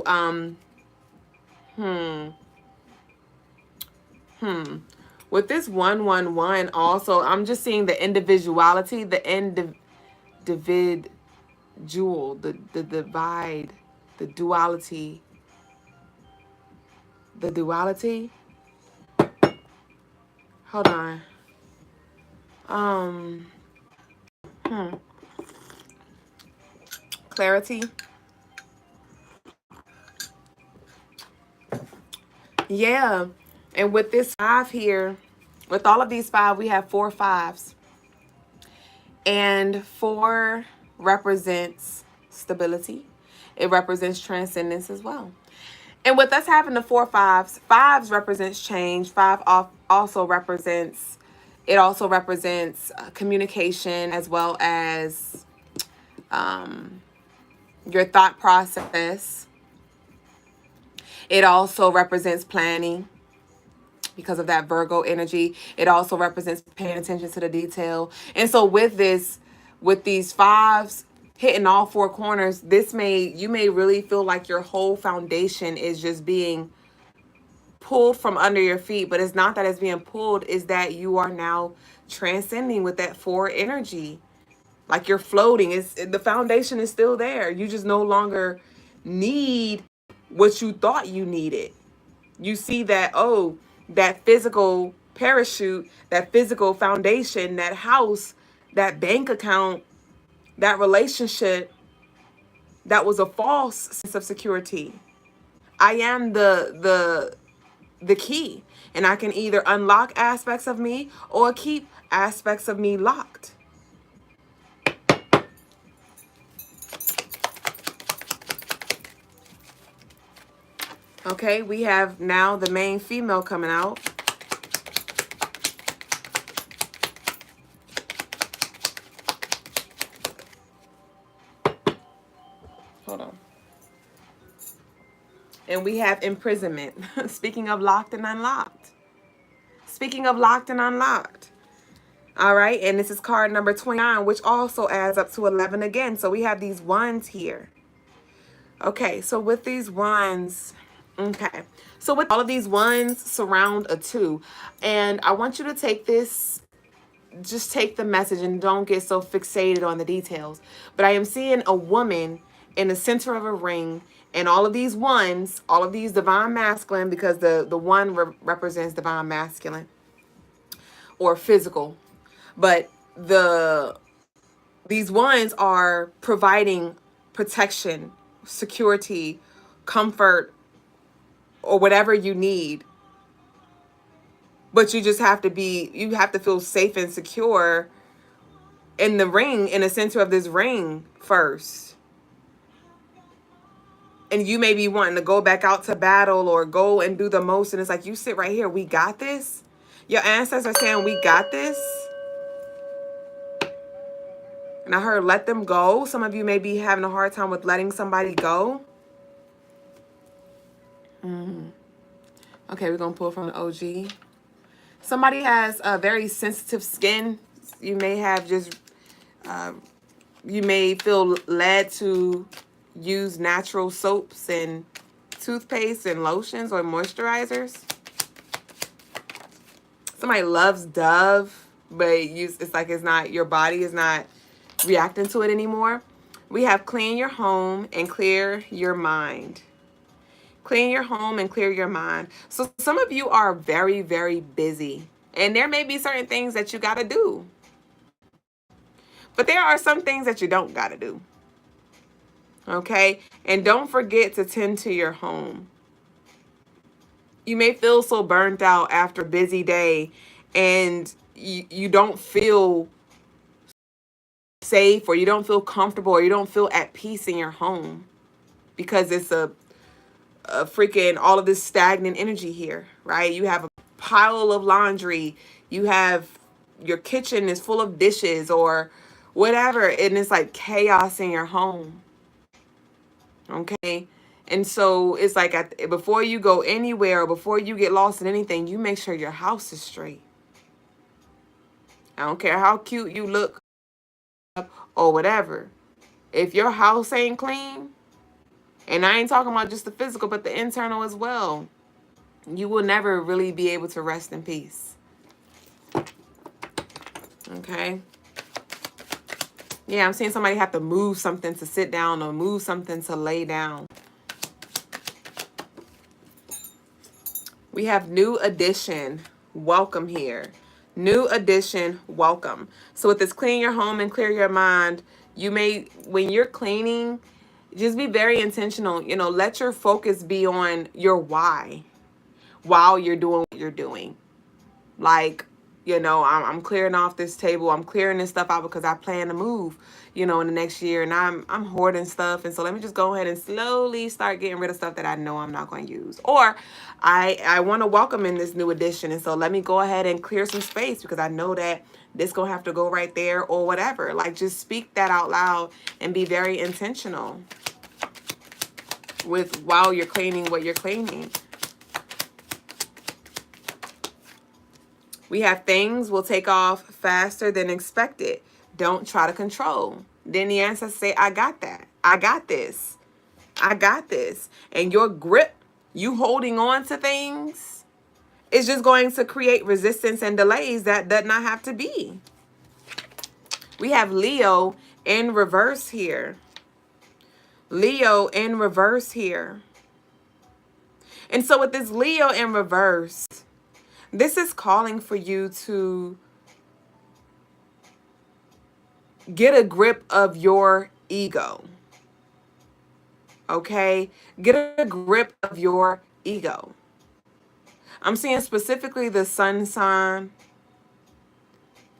with this 111 also, I'm just seeing the individuality, the the divide, the duality. The duality. Hold on. Clarity. Yeah. And with this 5 here, with all of these 5, we have 4 5s. And 4 represents stability. It represents transcendence as well. And with us having the 4 5s, 5s represents change. 5 also represents, it also represents communication as well as your thought process. It also represents planning because of that Virgo energy. It also represents paying attention to the detail. And so with these 5s hitting all 4 corners, you may really feel like your whole foundation is just being pulled from under your feet. But it's not that it's being pulled, is that you are now transcending with that 4 energy. Like you're floating. The foundation is still there. You just no longer need what you thought you needed. You see that, oh, that physical parachute, that physical foundation, that house, that bank account, that relationship, that was a false sense of security. I am the key, and I can either unlock aspects of me or keep aspects of me locked. Okay, we have now the main female coming out. Hold on. And we have imprisonment. Speaking of locked and unlocked. Speaking of locked and unlocked. All right, and this is card number 29, which also adds up to 11 again. So we have these 1s here. Okay, so with these 1s, okay. So with all of these 1s surround a 2. And I want you to take this, just take the message and don't get so fixated on the details. But I am seeing a woman in the center of a ring, and all of these 1s, all of these divine masculine, because the 1 represents divine masculine or physical. But these 1s are providing protection, security, comfort, or whatever you need. But you just have to feel safe and secure in the ring, in the center of this ring first. And you may be wanting to go back out to battle or go and do the most. And it's like, you sit right here. We got this. Your ancestors are saying, we got this. And I heard, let them go. Some of you may be having a hard time with letting somebody go. Okay, we're going to pull from the OG. Somebody has a very sensitive skin. You may have just, you may feel led to use natural soaps and toothpaste and lotions or moisturizers. Somebody loves Dove, but it's like it's not, your body is not reacting to it anymore. We have clean your home and clear your mind. Clean your home and clear your mind. So some of you are very, very busy, and there may be certain things that you got to do. But there are some things that you don't got to do. Okay? And don't forget to tend to your home. You may feel so burnt out after a busy day, and you don't feel safe, or you don't feel comfortable, or you don't feel at peace in your home because it's a freaking all of this stagnant energy here, right? You have a pile of laundry, you have your kitchen is full of dishes or whatever, and it's like chaos in your home. Okay? And so it's like before you go anywhere or before you get lost in anything, you make sure your house is straight. I don't care how cute you look or whatever. If your house ain't clean, and I ain't talking about just the physical, but the internal as well, you will never really be able to rest in peace. Okay? Yeah, I'm seeing somebody have to move something to sit down or move something to lay down. We have new addition. Welcome here. New addition. Welcome. So with this clean your home and clear your mind, you may, when you're cleaning, just be very intentional. You know, let your focus be on your why while you're doing what you're doing. Like, you know, I'm clearing off this table. I'm clearing this stuff out because I plan to move, you know, in the next year. And I'm hoarding stuff. And so let me just go ahead and slowly start getting rid of stuff that I know I'm not going to use. Or I want to welcome in this new addition. And so let me go ahead and clear some space because I know that this going to have to go right there or whatever. Like, just speak that out loud and be very intentional with while you're cleaning what you're cleaning. We have things will take off faster than expected. Don't try to control. Then the ancestors say, I got that. I got this. I got this. And your grip, you holding on to things, is just going to create resistance and delays that does not have to be. We have Leo in reverse here. Leo in reverse here. And so with this Leo in reverse, this is calling for you to get a grip of your ego. Okay? Get a grip of your ego. I'm seeing specifically the sun sign,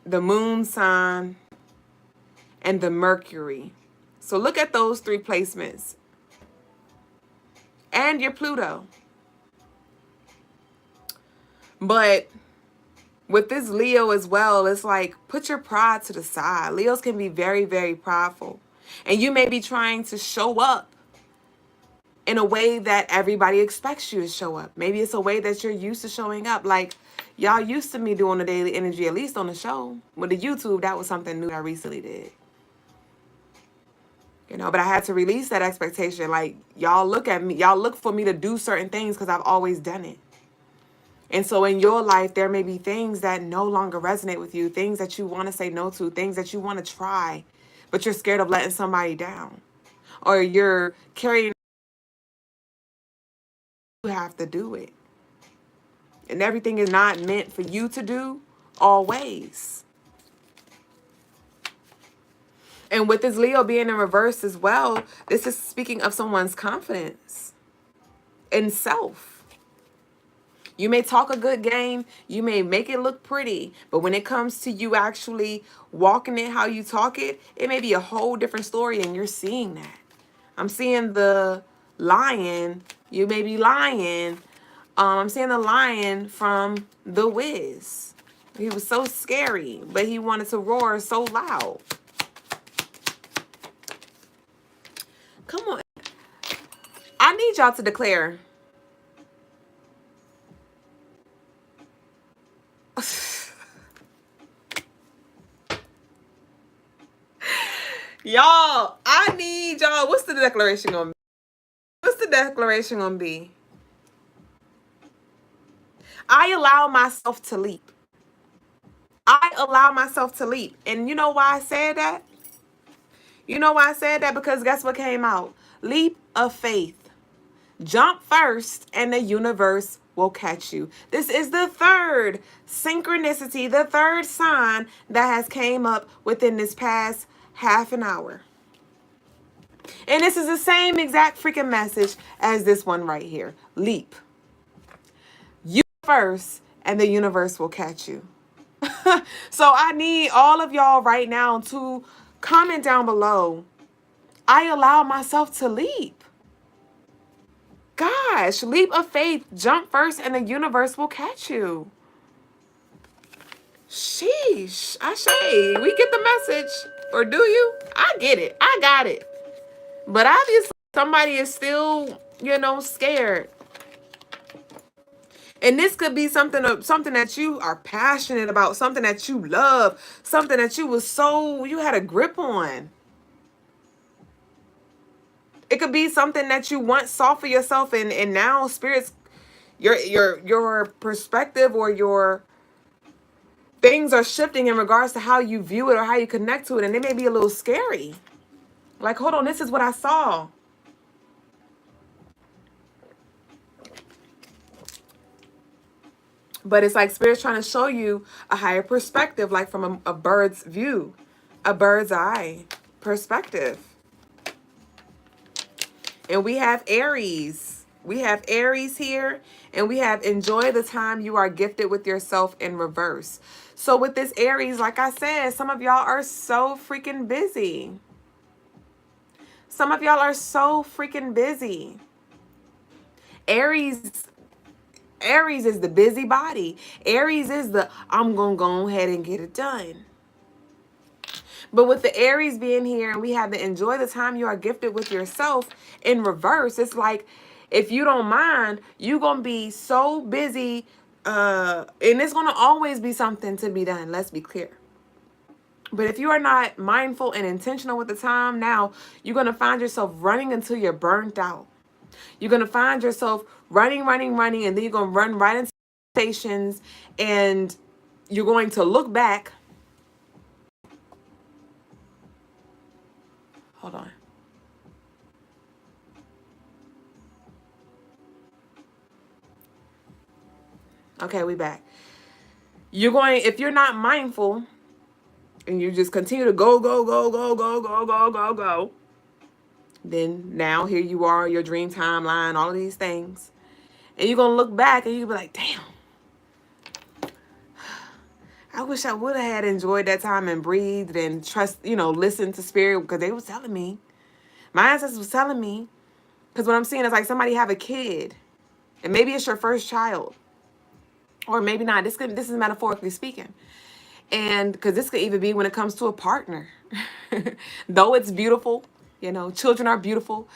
the moon sign, and the Mercury. So look at those three placements. And your Pluto. But with this Leo as well, it's like, put your pride to the side. Leos can be very, very prideful. And you may be trying to show up in a way that everybody expects you to show up. Maybe it's a way that you're used to showing up. Like, y'all used to me doing the daily energy, at least on the show. With the YouTube, that was something new I recently did. You know, but I had to release that expectation. Like, y'all look at me, y'all look for me to do certain things because I've always done it. And so in your life, there may be things that no longer resonate with you, things that you want to say no to, things that you want to try, but you're scared of letting somebody down. Or you're carrying, you have to do it. And everything is not meant for you to do always. And with this Leo being in reverse as well, this is speaking of someone's confidence in self. You may talk a good game, you may make it look pretty, but when it comes to you actually walking it how you talk it, it may be a whole different story, and you're seeing that. I'm seeing the lion, you may be lying. I'm seeing the lion from The Wiz. He was so scary, but he wanted to roar so loud. Come on. I need y'all to declare. Y'all, I need y'all. What's the declaration gonna be? What's the declaration gonna be? I allow myself to leap. I allow myself to leap. And you know why I said that? You know why I said that? Because guess what came out? Leap of faith. Jump first and the universe will catch you. This is the third synchronicity, the third sign that has came up within this past half an hour. And this is the same exact freaking message as this one right here. Leap. You first and the universe will catch you. So I need all of y'all right now to comment down below. I allow myself to leap. Gosh, leap of faith, jump first, and the universe will catch you. Sheesh, Ashe, we get the message. Or do you? I get it. I got it. But obviously, somebody is still, scared. And this could be something that you are passionate about, something that you love, something that you had a grip on. It could be something that you once saw for yourself, and now spirits, your perspective or your things are shifting in regards to how you view it or how you connect to it, and it may be a little scary. Like, hold on, this is what I saw. But it's like spirit's trying to show you a higher perspective, like from a bird's view, a bird's eye perspective. And we have Aries. We have Aries here, and we have enjoy the time you are gifted with yourself in reverse. So with this Aries, like I said, some of y'all are so freaking busy. Some of y'all are so freaking busy. Aries is the busybody. Aries is the I'm going to go ahead and get it done. But with the Aries being here and we have the enjoy the time you are gifted with yourself in reverse, it's like, if you don't mind, you're going to be so busy, and it's going to always be something to be done. Let's be clear. But if you are not mindful and intentional with the time now, you're going to find yourself running until you're burnt out. You're going to find yourself running, and then you're going to run right into stations, and you're going to look back. Hold on. Okay, we back. If you're not mindful and you just continue to go, then now here you are, your dream timeline, all of these things. And you're going to look back and you'll be like, damn, I wish I would have had enjoyed that time and breathed and listened to spirit, because they was telling me. My ancestors was telling me. Because what I'm seeing is like somebody have a kid, and maybe it's your first child. Or maybe not. This is metaphorically speaking. And because this could even be when it comes to a partner. Though it's beautiful, children are beautiful.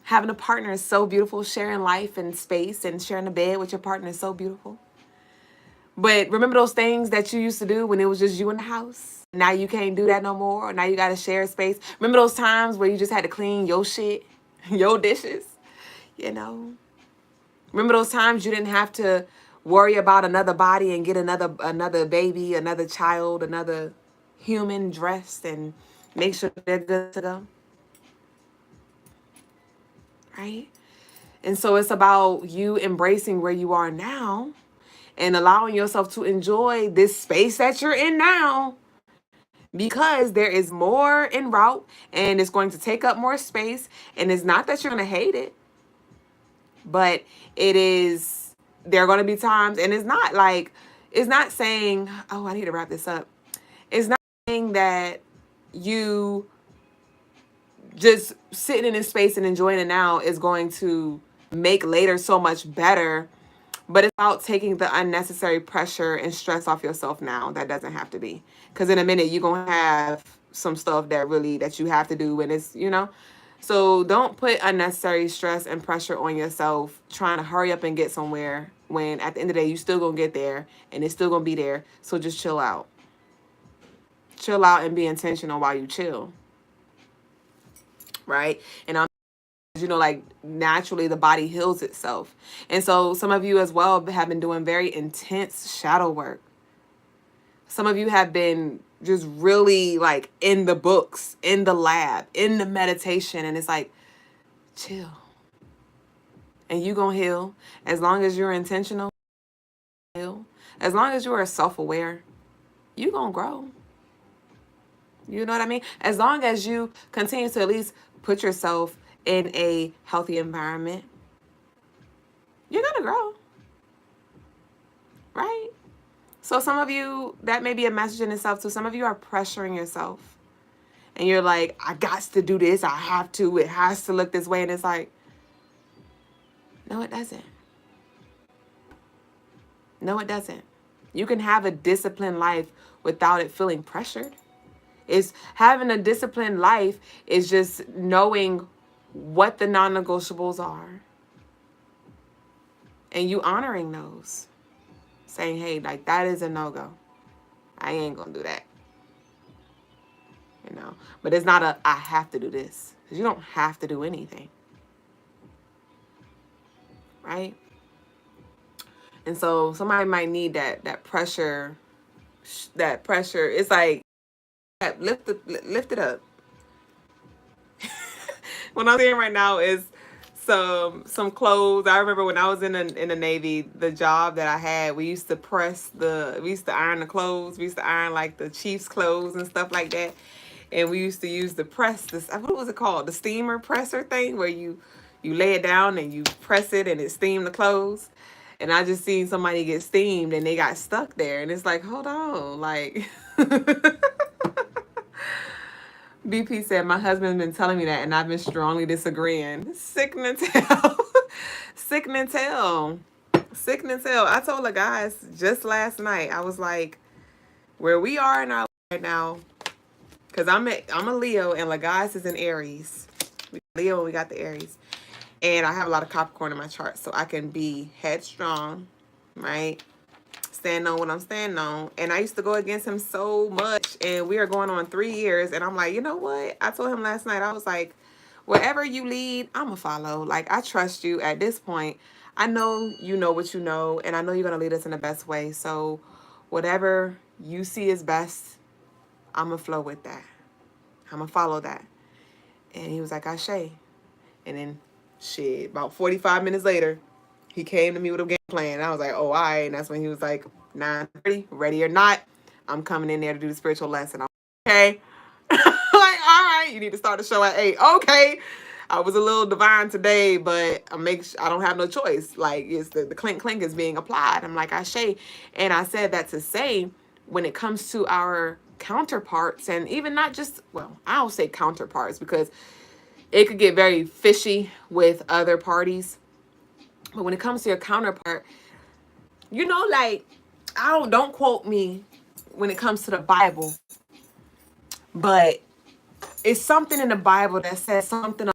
Having a partner is so beautiful. Sharing life and space and sharing a bed with your partner is so beautiful. But remember those things that you used to do when it was just you in the house? Now you can't do that no more. Or now you got to share space. Remember those times where you just had to clean your shit, your dishes, Remember those times you didn't have to worry about another body and get another baby, another child, another human dressed and make sure they're good to go? Right? And so it's about you embracing where you are now and allowing yourself to enjoy this space that you're in now, because there is more en route and it's going to take up more space. And it's not that you're going to hate it, but there are going to be times, and it's not saying, oh, I need to wrap this up. It's not saying that you just sitting in this space and enjoying it now is going to make later so much better. But it's about taking the unnecessary pressure and stress off yourself now. That doesn't have to be. Because in a minute, you're going to have some stuff that you have to do. And it's, So don't put unnecessary stress and pressure on yourself trying to hurry up and get somewhere, when at the end of the day, you're still going to get there and it's still going to be there. So just chill out. Chill out and be intentional while you chill. right? And you know, like naturally the body heals itself. And so some of you as well have been doing very intense shadow work. Some of you have been just really like in the books, in the lab, in the meditation, and it's like, chill. And you gonna heal as long as you're intentional. Heal. As long as you are self-aware, you gonna grow. You know what I mean? As long as you continue to at least put yourself in a healthy environment, you're gonna grow, right? So some of you, that may be a message in itself too. Some of you are pressuring yourself. And you're like, I got to do this. I have to. It has to look this way. And it's like, no, it doesn't. No, it doesn't. You can have a disciplined life without it feeling pressured. It's having a disciplined life is just knowing what the non-negotiables are and you honoring those. Saying, hey, like that is a no-go. I ain't gonna do that. You know, but it's not a I have to do this, because you don't have to do anything, right? And so somebody might need that pressure. That pressure, it's like lift it up. What I'm saying right now is some clothes. I remember when I was in the Navy, the job that I had, we used to iron the clothes. We used to iron like the chief's clothes and stuff like that. And we used to use the press, what was it called? The steamer presser thing, where you lay it down and you press it and it steam the clothes. And I just seen somebody get steamed and they got stuck there. And it's like, hold on, like BP said, my husband's been telling me that and I've been strongly disagreeing. Sickening tell. Sickening tell. Sickening tell. I told the guys just last night, I was like, where we are in our life right now, because I'm a Leo and Logas is in Aries. We got Leo and we got the Aries. And I have a lot of Capricorn in my chart, so I can be headstrong, right? Stand on what I'm standing on. And I used to go against him so much. And we are going on 3 years. And I'm like, you know what? I told him last night, I was like, wherever you lead, I'm going to follow. Like, I trust you at this point. I know you know what you know. And I know you're going to lead us in the best way. So whatever you see is best, I'm going to flow with that. I'm going to follow that. And he was like, Ashe. And then, shit, about 45 minutes later, he came to me with a game plan. And I was like, oh, all right. And that's when he was like, 9:30, ready or not, I'm coming in there to do the spiritual lesson. I'm like, okay. Like, all right, you need to start the show at 8. Okay. I was a little divine today, but I don't have no choice. Like, it's the clink clink is being applied. I'm like, Ashe. And I said that to say, when it comes to our counterparts, and even not just, well, I'll say counterparts because it could get very fishy with other parties. But when it comes to your counterpart, you know, like, don't quote me when it comes to the Bible, but it's something in the Bible that says something of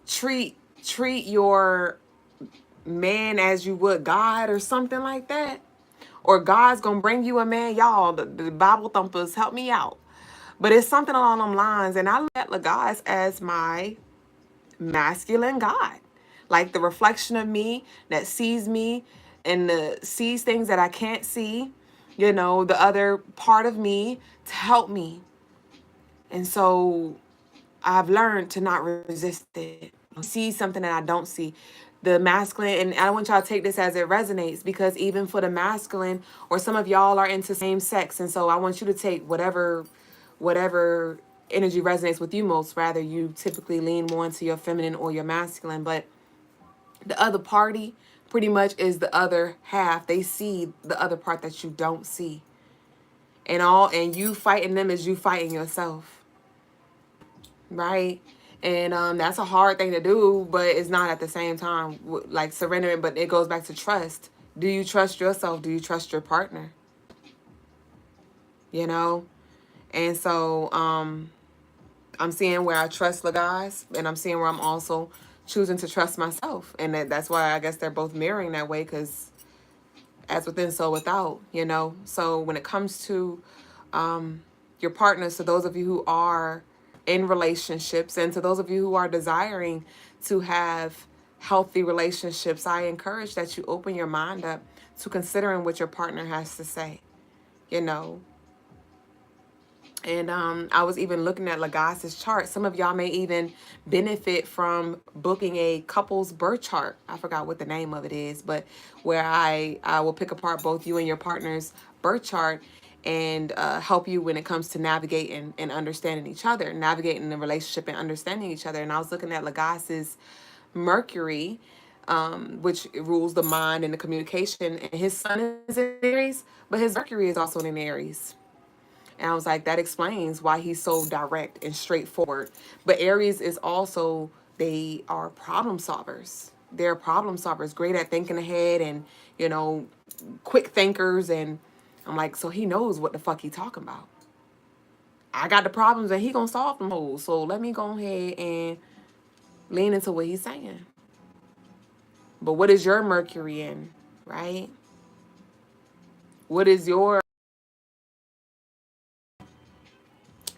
treat your man as you would God or something like that. Or God's gonna bring you a man. Y'all, the Bible thumpers, help me out. But it's something along them lines. And I look at Logas as my masculine God. Like the reflection of me that sees me and sees things that I can't see. You know, the other part of me to help me. And so I've learned to not resist it. See something that I don't see. The masculine, and I want y'all to take this as it resonates, because even for the masculine, or some of y'all are into same sex, and so I want you to take whatever energy resonates with you most. Rather, you typically lean more into your feminine or your masculine, but the other party pretty much is the other half. They see the other part that you don't see. And you fighting them as you fighting yourself. Right? And that's a hard thing to do, but it's not at the same time like surrendering. But it goes back to trust. Do you trust yourself? Do you trust your partner? You know? And so I'm seeing where I trust Logas, and I'm seeing where I'm also choosing to trust myself. And that's why I guess they're both mirroring that way, because as within, so without, you know? So when it comes to your partners, so those of you who are in relationships. And to those of you who are desiring to have healthy relationships, I encourage that you open your mind up to considering what your partner has to say, you know. And I was even looking at Logas' chart. Some of y'all may even benefit from booking a couple's birth chart. I forgot what the name of it is, but where I will pick apart both you and your partner's birth chart and help you when it comes to navigating and understanding each other, navigating the relationship and understanding each other. And I was looking at Logas' Mercury, which rules the mind and the communication. And his sun is in Aries, but his Mercury is also in Aries. And I was like, that explains why he's so direct and straightforward. But Aries is also, they are problem solvers. They're problem solvers, great at thinking ahead and, you know, quick thinkers. And I'm like, so he knows what the fuck he talking about. I got the problems and he gonna solve them hoes. So let me go ahead and lean into what he's saying. But what is your Mercury in, right? What is your...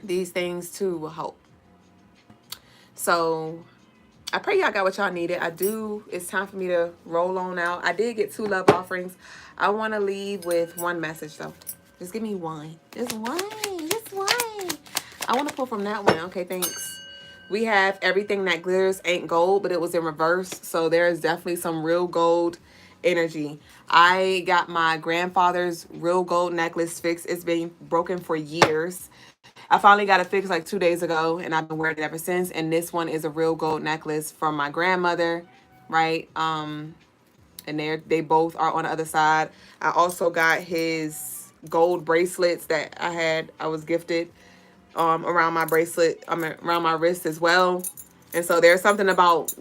These things too will help. So I pray y'all got what y'all needed. It's time for me to roll on out. I did get 2 love offerings. I want to leave with one message though. Just give me one. Just one. Just one. I want to pull from that one. Okay, thanks. We have everything that glitters ain't gold, but it was in reverse. So there is definitely some real gold energy. I got my grandfather's real gold necklace fixed. It's been broken for years. I finally got it fixed like 2 days ago, and I've been wearing it ever since. And this one is a real gold necklace from my grandmother, right? And they both are on the other side. I also got his gold bracelets that I was gifted around my around my wrist as well. And so there's something about,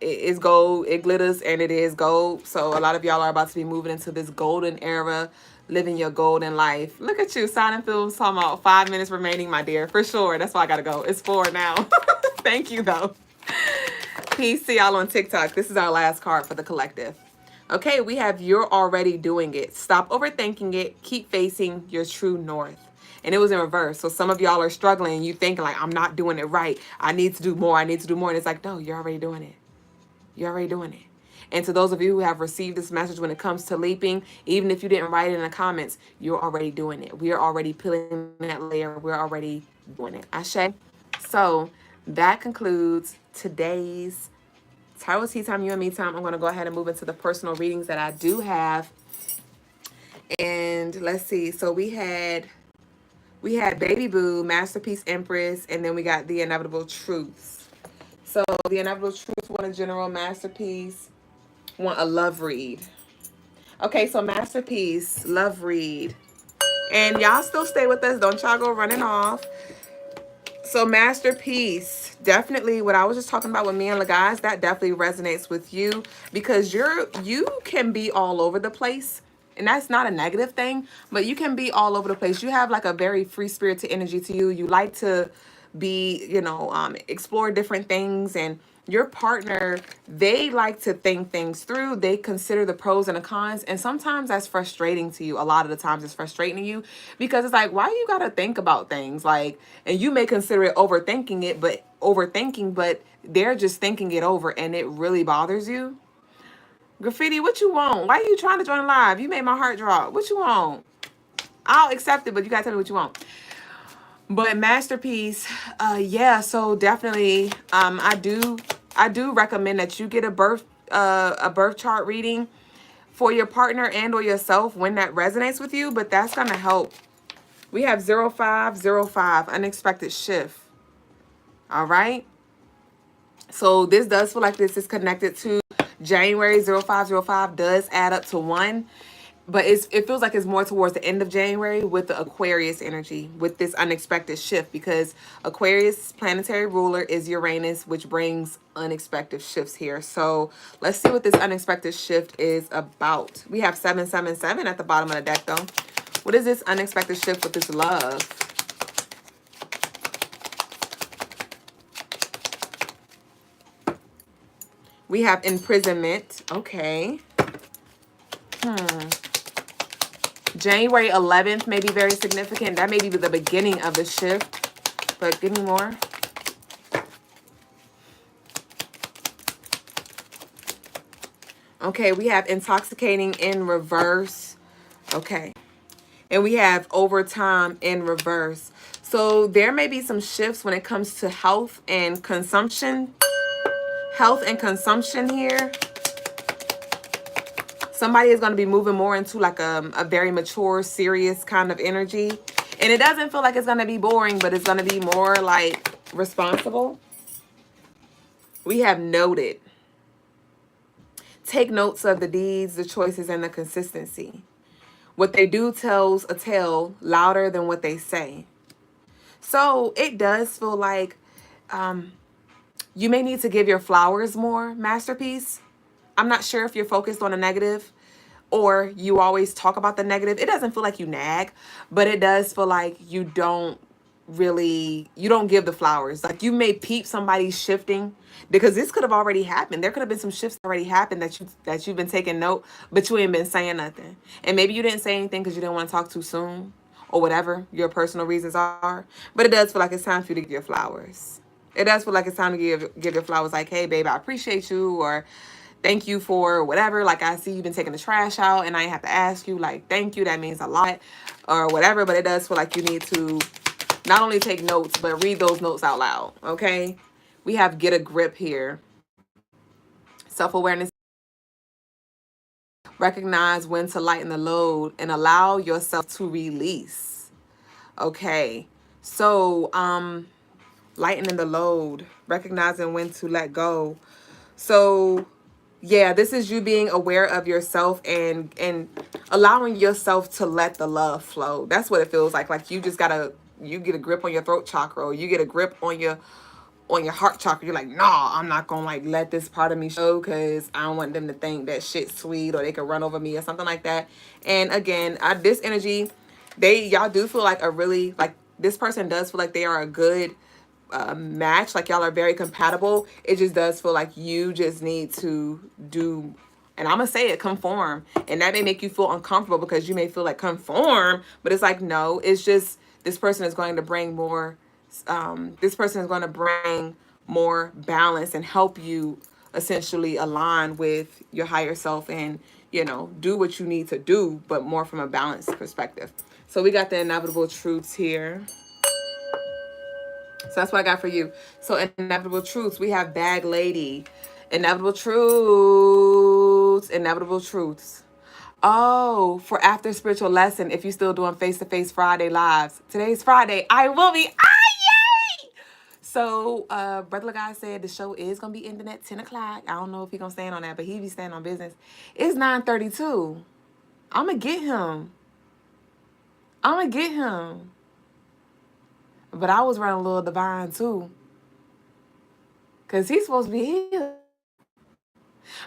it's gold, it glitters, and it is gold. So a lot of y'all are about to be moving into this golden era, living your golden life. Look at you, signing films talking about 5 minutes remaining, my dear. For sure. That's why I gotta go. It's 4 now. Thank you, though. Peace. See y'all on TikTok. This is our last card for the collective. Okay, we have you're already doing it. Stop overthinking it. Keep facing your true north. And it was in reverse. So some of y'all are struggling. You thinking like, I'm not doing it right. I need to do more. I need to do more. And it's like, no, you're already doing it. You're already doing it. And to those of you who have received this message when it comes to leaping, even if you didn't write it in the comments, you're already doing it. We are already peeling that layer. We're already doing it. Ashe. So that concludes today's Tarot Tea Time, You and Me time. I'm going to go ahead and move into the personal readings that I do have. And let's see. So we had Baby Boo, Masterpiece Empress, and then we got The Inevitable Truths. So The Inevitable Truths want a general, Masterpiece want a love read. Okay, so Masterpiece, love read. And y'all still stay with us. Don't y'all go running off. So Masterpiece, definitely what I was just talking about with me and Logas, that definitely resonates with you because you can be all over the place. And that's not a negative thing, but you can be all over the place. You have like a very free spirited energy to you. You like to be, explore different things, and your partner, they like to think things through. They consider the pros and the cons. And sometimes that's frustrating to you. A lot of the times it's frustrating to you because it's like, why you got to think about things? Like, and you may consider it overthinking, but they're just thinking it over and it really bothers you. Graffiti, what you want? Why are you trying to join live? You made my heart drop. What you want? I'll accept it, but you got to tell me what you want. But Masterpiece, yeah, so definitely I do recommend that you get a birth chart reading for your partner and or yourself when that resonates with you, but that's going to help. We have 0505, unexpected shift. All right? So this does feel like this is connected to January. 0505 does add up to 1. But it feels like it's more towards the end of January with the Aquarius energy, with this unexpected shift, because Aquarius planetary ruler is Uranus, which brings unexpected shifts here. So let's see what this unexpected shift is about. We have 777 at the bottom of the deck, though. What is this unexpected shift with this love? We have imprisonment. Okay. January 11th may be very significant. That may be the beginning of the shift. but give me more. Okay, we have intoxicating in reverse. Okay. And we have overtime in reverse. So there may be some shifts when it comes to health and consumption. Health and consumption here. Somebody is going to be moving more into like a very mature, serious kind of energy. And it doesn't feel like it's going to be boring, but it's going to be more like responsible. We have noted. Take notes of the deeds, the choices, and the consistency. What they do tells a tale louder than what they say. So it does feel like you may need to give your flowers more, masterpiece. I'm not sure if you're focused on a negative or you always talk about the negative. It doesn't feel like you nag, but it does feel like you don't give the flowers. Like you may peep somebody shifting, because this could have already happened. There could have been some shifts already happened that you've been taking note, but you ain't been saying nothing. And maybe you didn't say anything because you didn't want to talk too soon or whatever your personal reasons are. But it does feel like it's time for you to give your flowers. It does feel like it's time to give your flowers, like, hey babe, I appreciate you, or thank you for whatever. Like, I see you've been taking the trash out and I have to ask you, like, thank you. That means a lot or whatever. But it does feel like you need to not only take notes, but read those notes out loud. Okay. We have get a grip here. Self-awareness. Recognize when to lighten the load and allow yourself to release. Okay. So, lightening the load, recognizing when to let go. So, yeah, this is you being aware of yourself and allowing yourself to let the love flow. That's what it feels like. Like you get a grip on your throat chakra, or you get a grip on your heart chakra. You're like, nah, I'm not gonna like let this part of me show, because I don't want them to think that shit's sweet or they could run over me or something like that. And again, this energy, y'all do feel like this person does feel like they are a good match. Like y'all are very compatible. It just does feel like you just need to do, and I'm gonna say it, conform. And that may make you feel uncomfortable because you may feel like conform, but it's like, no, it's just this person is going to bring more balance and help you essentially align with your higher self and, do what you need to do, but more from a balanced perspective. So we got the inevitable truths here. So that's what I got for you. So inevitable truths, we have bag lady. Inevitable truths. Inevitable truths. Oh, for after spiritual lesson, if you're still doing face-to-face Friday lives. Today's Friday. I will be. Yay! So, Brother Logas said the show is going to be ending at 10 o'clock. I don't know if he's going to stand on that, but he be standing on business. It's 9:32. I'm going to get him. But I was running a little divine too, because he's supposed to be here.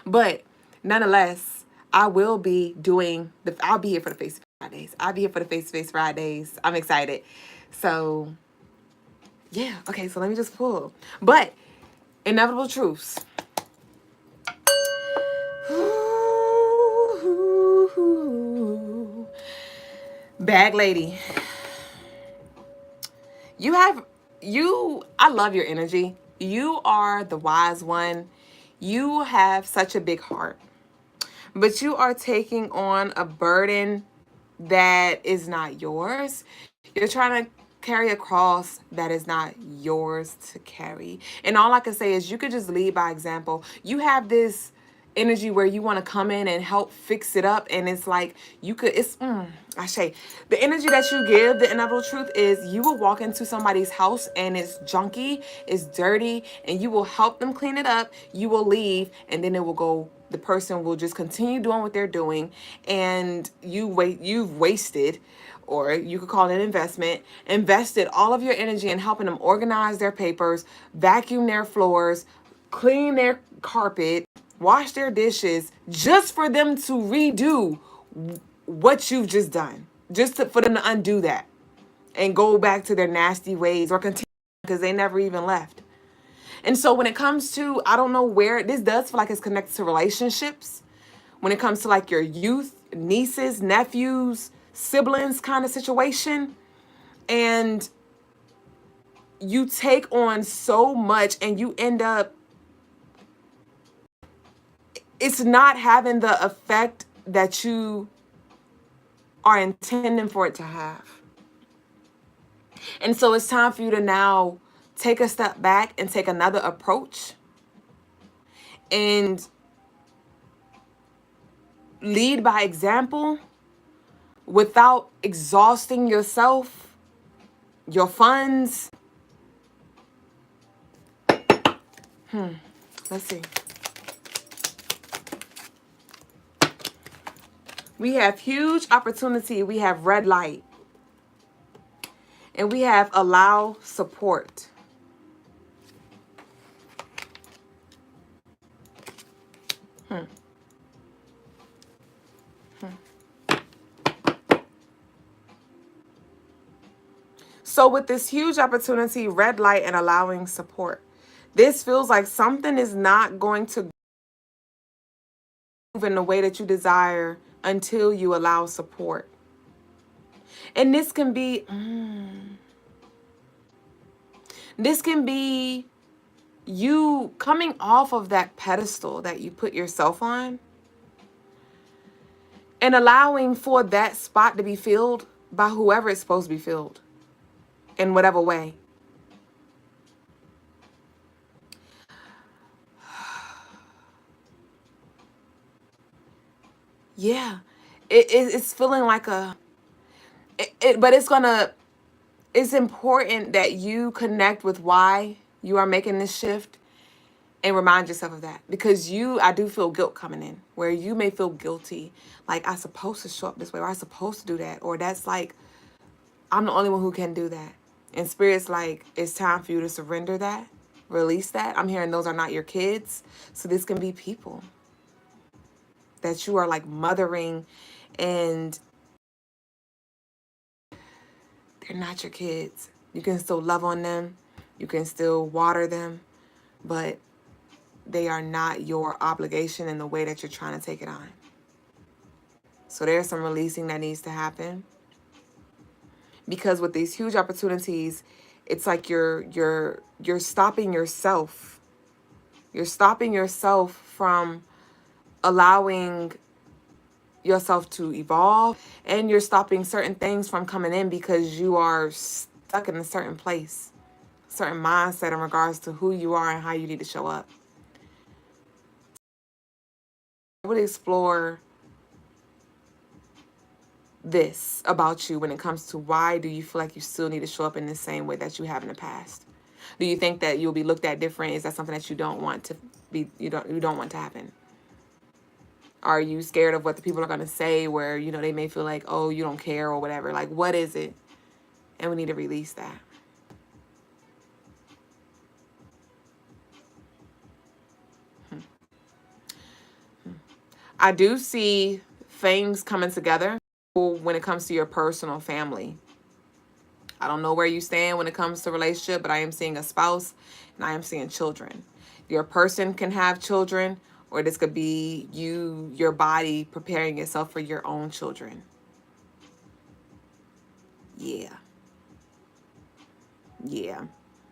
But nonetheless, I will be I'll be here for the Face to Face Fridays. I'm excited. So, yeah. Okay, so let me just pull. But, inevitable truths. Bag lady. I love your energy. You are the wise one. You have such a big heart. But you are taking on a burden that is not yours. You're trying to carry a cross that is not yours to carry. And all I can say is you could just lead by example. You have this energy where you want to come in and help fix it up, and it's like I say the energy that you give. The inevitable truth is you will walk into somebody's house and it's junky, it's dirty, and you will help them clean it up. You will leave, and then the person will just continue doing what they're doing, and you've wasted, or you could call it an investment, invested all of your energy in helping them organize their papers, vacuum their floors, clean their carpet, wash their dishes, just for them to redo what you've just done, for them to undo that and go back to their nasty ways, or continue because they never even left. And so when it comes to, I don't know where, this does feel like it's connected to relationships. When it comes to like your youth, nieces, nephews, siblings kind of situation. And you take on so much and you end up, it's not having the effect that you are intending for it to have. And so it's time for you to now take a step back and take another approach and lead by example without exhausting yourself, your funds. Let's see. We have huge opportunity. We have red light. And we have allow support. So with this huge opportunity, red light and allowing support, this feels like something is not going to move in the way that you desire until you allow support. And this can be you coming off of that pedestal that you put yourself on and allowing for that spot to be filled by whoever it's supposed to be filled in whatever way. Yeah, it's feeling like but it's important that you connect with why you are making this shift and remind yourself of that, because I do feel guilt coming in where you may feel guilty, like I'm supposed to show up this way, or I'm supposed to do that, or that's like, I'm the only one who can do that. And Spirit's like, it's time for you to surrender that, release that. I'm hearing those are not your kids. So this can be people that you are like mothering and they're not your kids. You can still love on them. You can still water them, but they are not your obligation in the way that you're trying to take it on. So there's some releasing that needs to happen. Because with these huge opportunities, it's like you're stopping yourself. You're stopping yourself from allowing yourself to evolve, and you're stopping certain things from coming in because you are stuck in a certain place, certain mindset in regards to who you are and how you need to show up. I would explore this about you when it comes to why do you feel like you still need to show up in the same way that you have in the past? Do you think that you'll be looked at different? Is that something that you don't want to be, you don't want to happen? Are you scared of what the people are going to say where, they may feel like, oh, you don't care or whatever? Like, what is it? And we need to release that. I do see things coming together when it comes to your personal family. I don't know where you stand when it comes to relationship, but I am seeing a spouse and I am seeing children. Your person can have children, or this could be your body preparing yourself for your own children. Yeah. Yeah.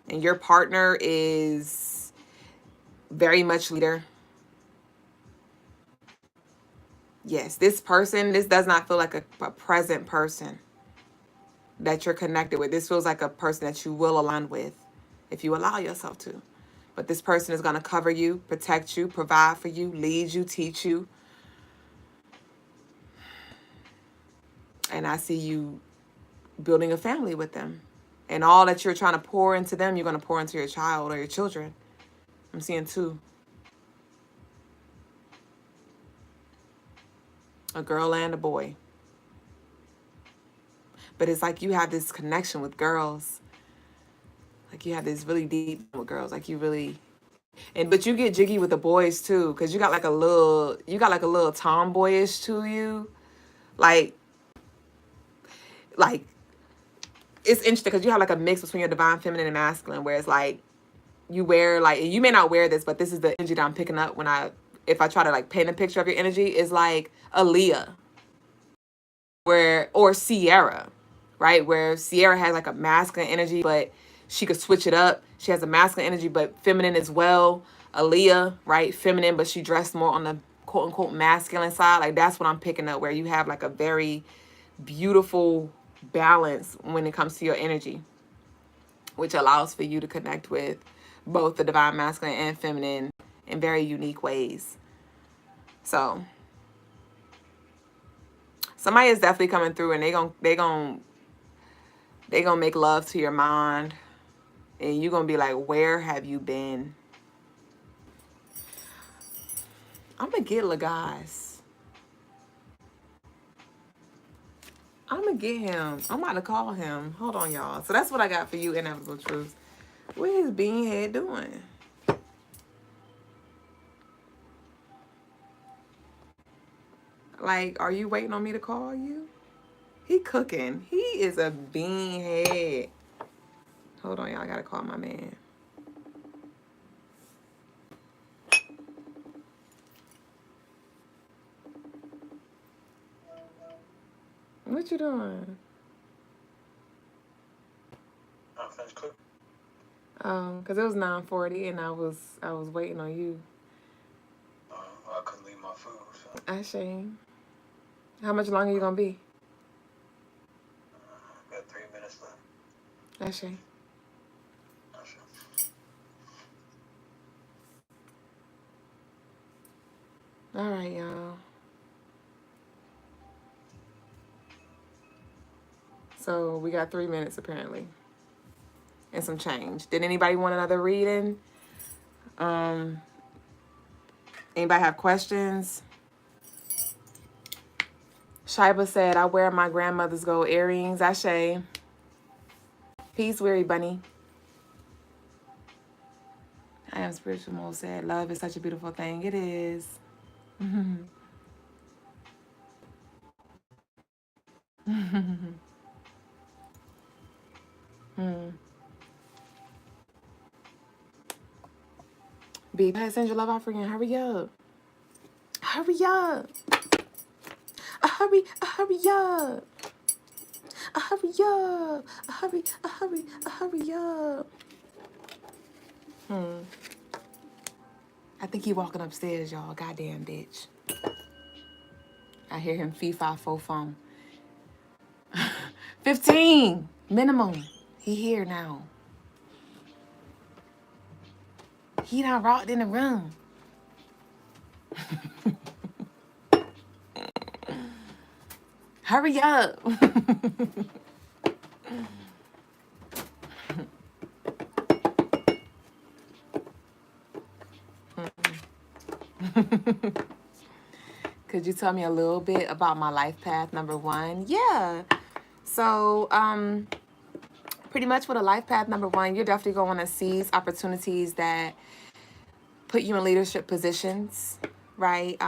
And your partner is very much leader. Yes, this does not feel like a present person that you're connected with. This feels like a person that you will align with if you allow yourself to. But this person is going to cover you, protect you, provide for you, lead you, teach you. And I see you building a family with them. And all that you're trying to pour into them, you're going to pour into your child or your children. I'm seeing two. A girl and a boy. But it's like you have this connection with girls. Like you have this really deep with girls. Like you really, but you get jiggy with the boys too, because you got like a little tomboyish to you. Like it's interesting because you have like a mix between your divine feminine and masculine, where it's like you wear you may not wear this, but this is the energy that I'm picking up if I try to like paint a picture of your energy, is like Aaliyah, or Sierra, right? Where Sierra has like a masculine energy, but she could switch it up. She has a masculine energy, but feminine as well. Aaliyah, right? Feminine, but she dressed more on the quote unquote masculine side. Like that's what I'm picking up, where you have like a very beautiful balance when it comes to your energy, which allows for you to connect with both the divine masculine and feminine in very unique ways. So somebody is definitely coming through, and they gonna make love to your mind, and you're gonna be like, where have you been? I'm gonna get Logas. I'm gonna get him. I'm about to call him. Hold on, y'all. So that's what I got for you, Inevitable Truths. What is bean head doing? Like, are you waiting on me to call you? He cooking. He is a bean head. Hold on, y'all. I gotta call my man. What you doing? I finished cooking. Cause it was 9:40 and I was waiting on you. I couldn't leave my food. So. Shame. How much longer you gonna be? Got 3 minutes left. Shame. All right, y'all. So we got 3 minutes apparently, and some change. Did anybody want another reading? Anybody have questions? Shiba said, I wear my grandmother's gold earrings. Ashe. Peace, weary bunny. I am spiritual mode said, love is such a beautiful thing. It is. B, send your love offering. Hurry up. Hurry up. Hurry up. Hurry up. Hurry up. I think he walking upstairs, y'all. Goddamn bitch. I hear him fee-fi fo phone. 15 minimum. He here now. He done rocked in the room. Hurry up. Could you tell me a little bit about my life path number 1? Yeah. So, pretty much with a life path number 1, you're definitely going to seize opportunities that put you in leadership positions, right?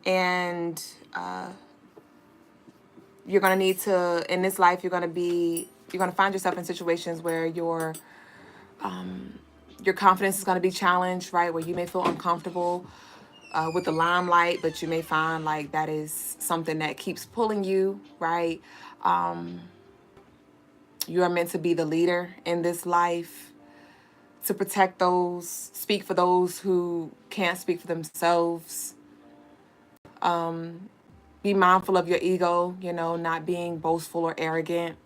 And you're going to need to, in this life, you're going to find yourself in situations where your confidence is going to be challenged, right? Where you may feel uncomfortable with the limelight, but you may find like that is something that keeps pulling you, right? You are meant to be the leader in this life, to protect those, speak for those who can't speak for themselves. Be mindful of your ego, not being boastful or arrogant.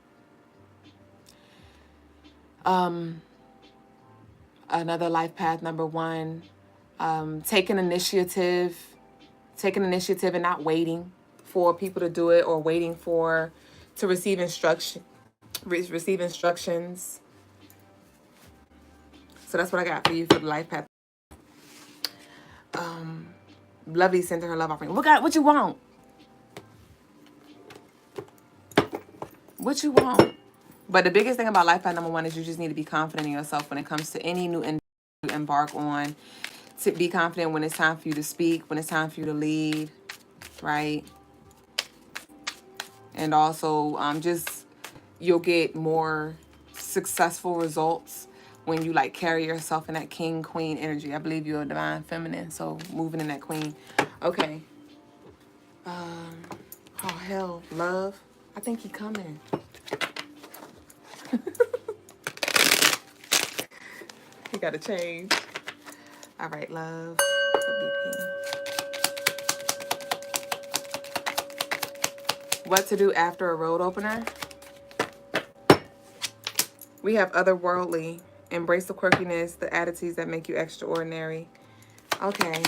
Another life path number 1, taking initiative and not waiting for people to do it or waiting to receive instructions. So that's what I got for you for the life path. Lovely sent her love offering. What you want? What you want? But the biggest thing about life path number 1 is you just need to be confident in yourself when it comes to any new endeavor you embark on. To be confident when it's time for you to speak, when it's time for you to lead, right? And also, just you'll get more successful results when you like carry yourself in that king queen energy. I believe you're a divine feminine, so moving in that queen. Okay. Oh hell, love. I think he coming. You gotta change. All right, love. What to do after a road opener? We have otherworldly. Embrace the quirkiness, the attitudes that make you extraordinary. Okay.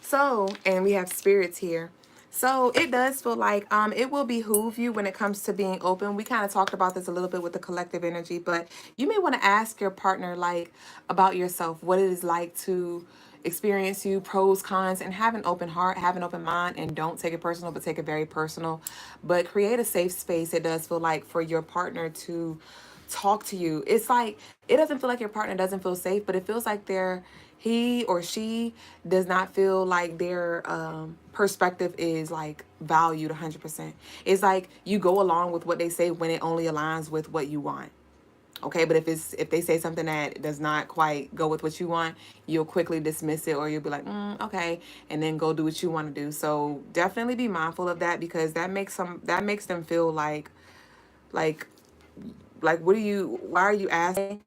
So, and we have spirits here. So it does feel like it will behoove you when it comes to being open. We kind of talked about this a little bit with the collective energy, but you may want to ask your partner like about yourself, what it is like to experience you, pros, cons, and have an open heart, have an open mind, and don't take it personal, but take it very personal. But create a safe space. It does feel like for your partner to talk to you. It's like it doesn't feel like your partner doesn't feel safe, but it feels like he or she does not feel like their perspective is like valued 100%. It's like you go along with what they say when it only aligns with what you want. Okay, but if they say something that does not quite go with what you want, you'll quickly dismiss it, or you'll be like, okay, and then go do what you want to do. So definitely be mindful of that, because that makes them feel like why are you asking?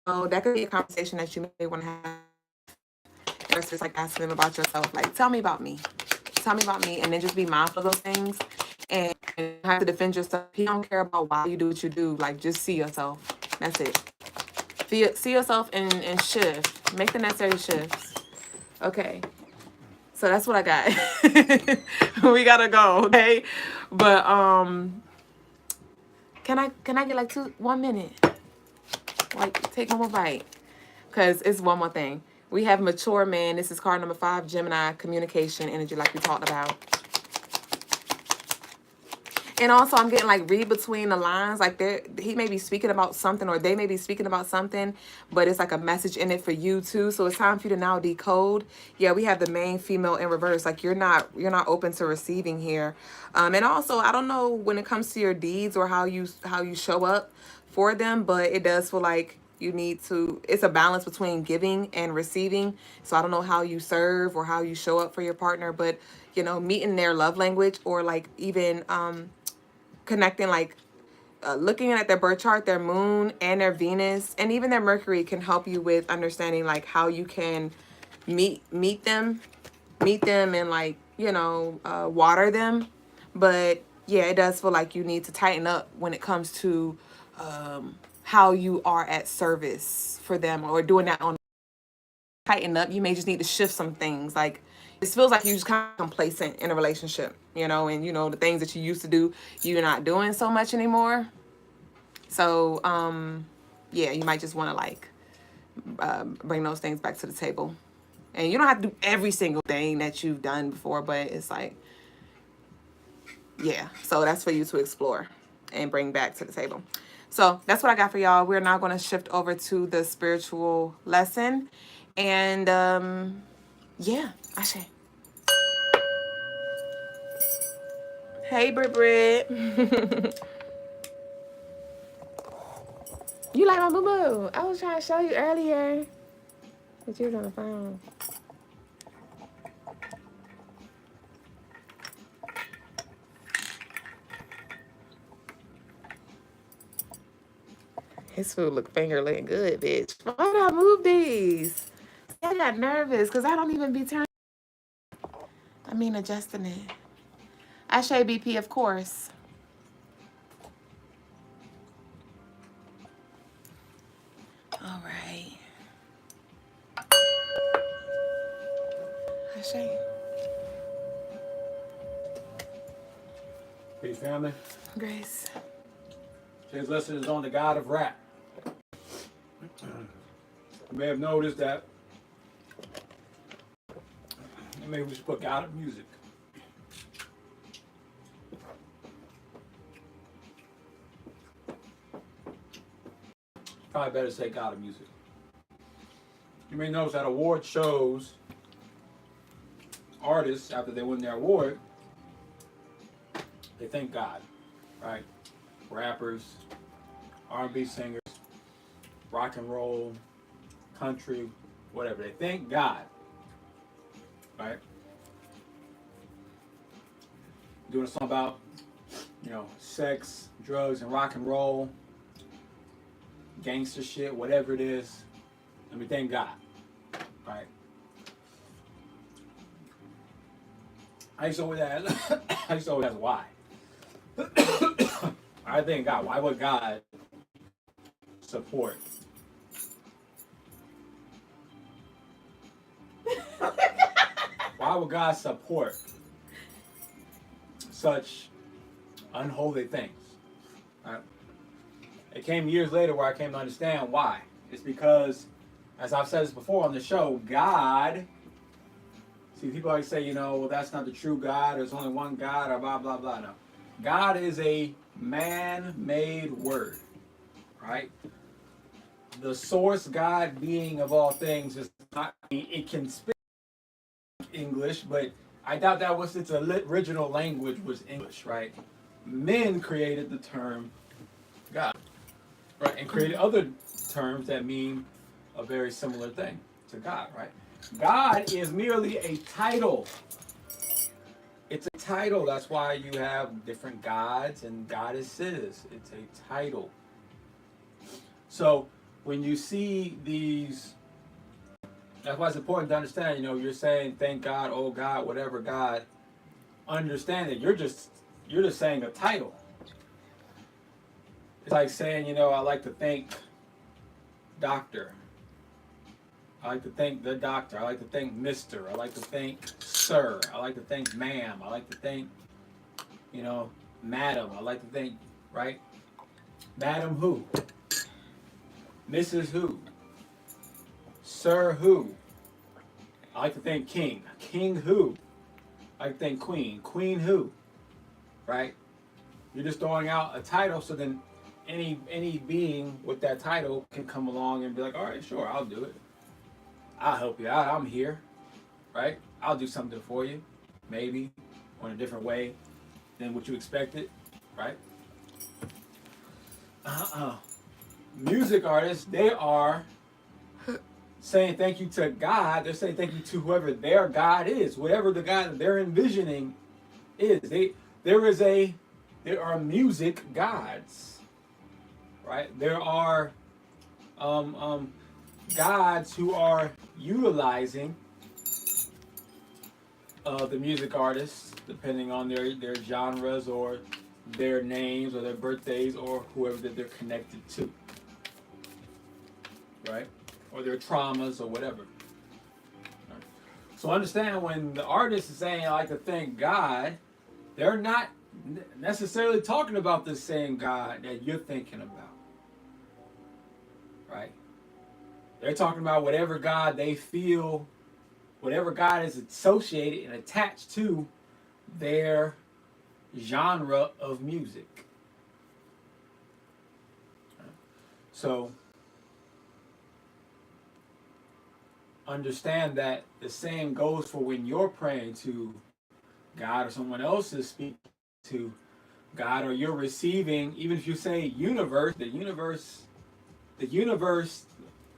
Oh, that could be a conversation that you may want to have. It's just like asking them about yourself. Like, tell me about me. Tell me about me. And then just be mindful of those things. And you have to defend yourself. He don't care about why you do what you do. Like, just see yourself. That's it. See yourself and shift. Make the necessary shifts. Okay. So that's what I got. We gotta go, okay? But can I get like 1 minute? Like, take one more bite. Because it's one more thing. We have mature man. This is card number 5, Gemini, communication energy, like we talked about. And also, I'm getting like read between the lines. Like he may be speaking about something, or they may be speaking about something, but it's like a message in it for you too. So it's time for you to now decode. Yeah, we have the main female in reverse. Like you're not open to receiving here. And also, I don't know when it comes to your deeds or how you show up for them, but it does feel like you need to, it's a balance between giving and receiving. So I don't know how you serve or how you show up for your partner, but meeting their love language, or like even connecting, like looking at their birth chart, their moon and their Venus and even their Mercury can help you with understanding like how you can meet them and like water them. But yeah, it does feel like you need to tighten up when it comes to how you are at service for them, or doing that on tighten up. You may just need to shift some things. Like it feels like you're just kind of complacent in a relationship, and the things that you used to do, you're not doing so much anymore. So yeah, you might just want to like bring those things back to the table. And you don't have to do every single thing that you've done before, but it's like, yeah. So that's for you to explore and bring back to the table. So that's what I got for y'all. We're now going to shift over to the spiritual lesson. And yeah, Ashe. Hey, Brit. You like my boo-boo? I was trying to show you earlier, but you was on the phone. His food look fingerling good, bitch. Why did I move these? I got nervous because I don't even be turning. Adjusting it. Ashe BP, of course. All right. Ashe. Peace, family. Grace. Today's lesson is on the god of rap. You may have noticed that maybe we should put god of music. Probably better say god of music. You may notice that award shows artists, after they win their award, they thank God, right? Rappers, R&B singers, rock and roll, country, whatever. They thank God, right? Doing a song about, sex, drugs, and rock and roll. gangster shit, whatever it is, let me thank God, right? I used to always ask why. I thank God. Why would God support? Why would God support such unholy things? Right? It came years later where I came to understand why. It's because, as I've said this before on the show, God. See, people always say, you know, well, that's not the true God. There's only one God, or blah blah blah. No, God is a man-made word, right? The source, God, being of all things, is not. It can speak English, but I doubt that was its original language was English, right? Men created the term God, right, and created other terms that mean a very similar thing to God, right? God is merely a title. It's a title. That's why you have different gods and goddesses. It's a title. So when you see these, that's why it's important to understand, you know, you're saying thank God, oh God, whatever God, understand that you're just saying a title. It's like saying, you know, I like to thank doctor. I like to thank the doctor. I like to thank Mr. I like to thank sir. I like to thank ma'am. I like to thank, you know, madam. I like to thank, right? Madam who? Mrs. who? Sir who? I like to thank king. King who? I like to thank queen. Queen who? Right? You're just throwing out a title so then any being with that title can come along and be like, all right, sure, I'll do it. I'll help you out. I'm here, right? I'll do something for you, maybe, or in a different way than what you expected, right? Music artists, they are saying thank you to God. They're saying thank you to whoever their God is, whatever the God that they're envisioning is. There are music gods, right? There are gods who are utilizing the music artists, depending on their genres or their names or their birthdays or whoever that they're connected to, right? Or their traumas or whatever. Right? So understand when the artist is saying, I like to thank God, they're not necessarily talking about the same God that you're thinking about, right? They're talking about whatever God they feel, whatever God is associated and attached to their genre of music. So understand that the same goes for when you're praying to God or someone else is speaking to God, or you're receiving, even if you say universe, the universe,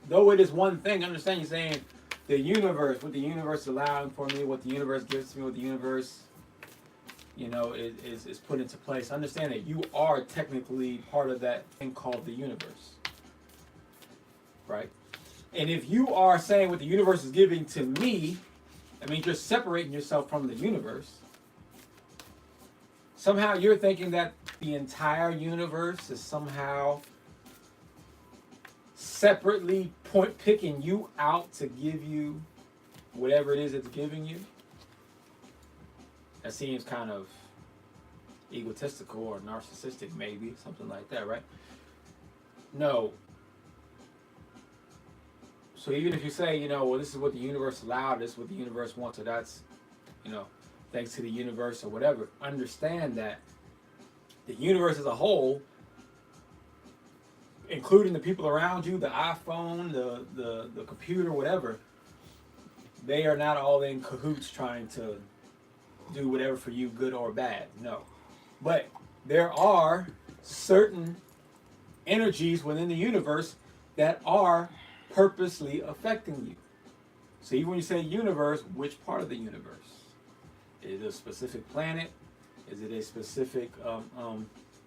though it is one thing, understand you're saying the universe, what the universe is allowing for me, what the universe gives to me, what the universe, you know, is put into place. Understand that you are technically part of that thing called the universe, right? And if you are saying what the universe is giving to me, that means you're separating yourself from the universe. Somehow you're thinking that the entire universe is somehow separately picking you out to give you whatever it is it's giving you. That seems kind of egotistical or narcissistic, maybe, something like that, right? No. So even if you say, you know, well, this is what the universe allowed, this is what the universe wants, so that's, you know, thanks to the universe or whatever, understand that the universe as a whole, including the people around you, the iPhone, the computer, whatever, they are not all in cahoots trying to do whatever for you, good or bad. No. But there are certain energies within the universe that are purposely affecting you. So even when you say universe, which part of the universe? Is it a specific planet? Is it a specific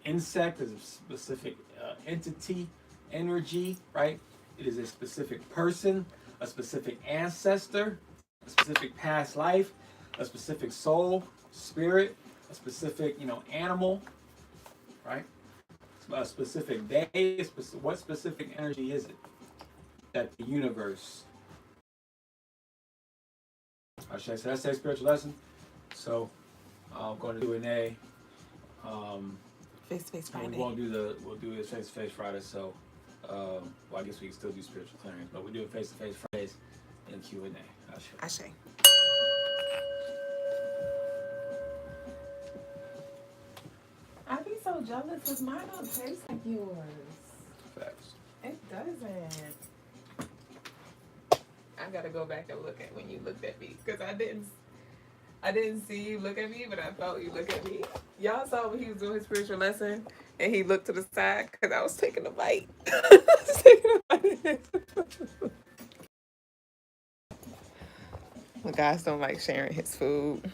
insect? Is it a specific entity? energy, right? It is a specific person, a specific ancestor, a specific past life, a specific soul, spirit, a specific, animal, right? A specific day. What specific energy is it that the universe? So that's a spiritual lesson. So I'm going to do an A. Face to face Friday. We'll do it face to face Friday. So, I guess we can still do spiritual clearings, but we do it face to face Fridays in Q&A. Ashe. I'd be so jealous because mine don't taste like yours. Facts. It doesn't. I gotta go back and look at when you looked at me because I didn't see you look at me, but I felt you look at me. Y'all saw when he was doing his spiritual lesson and he looked to the side because I was taking a bite. The guys don't like sharing his food.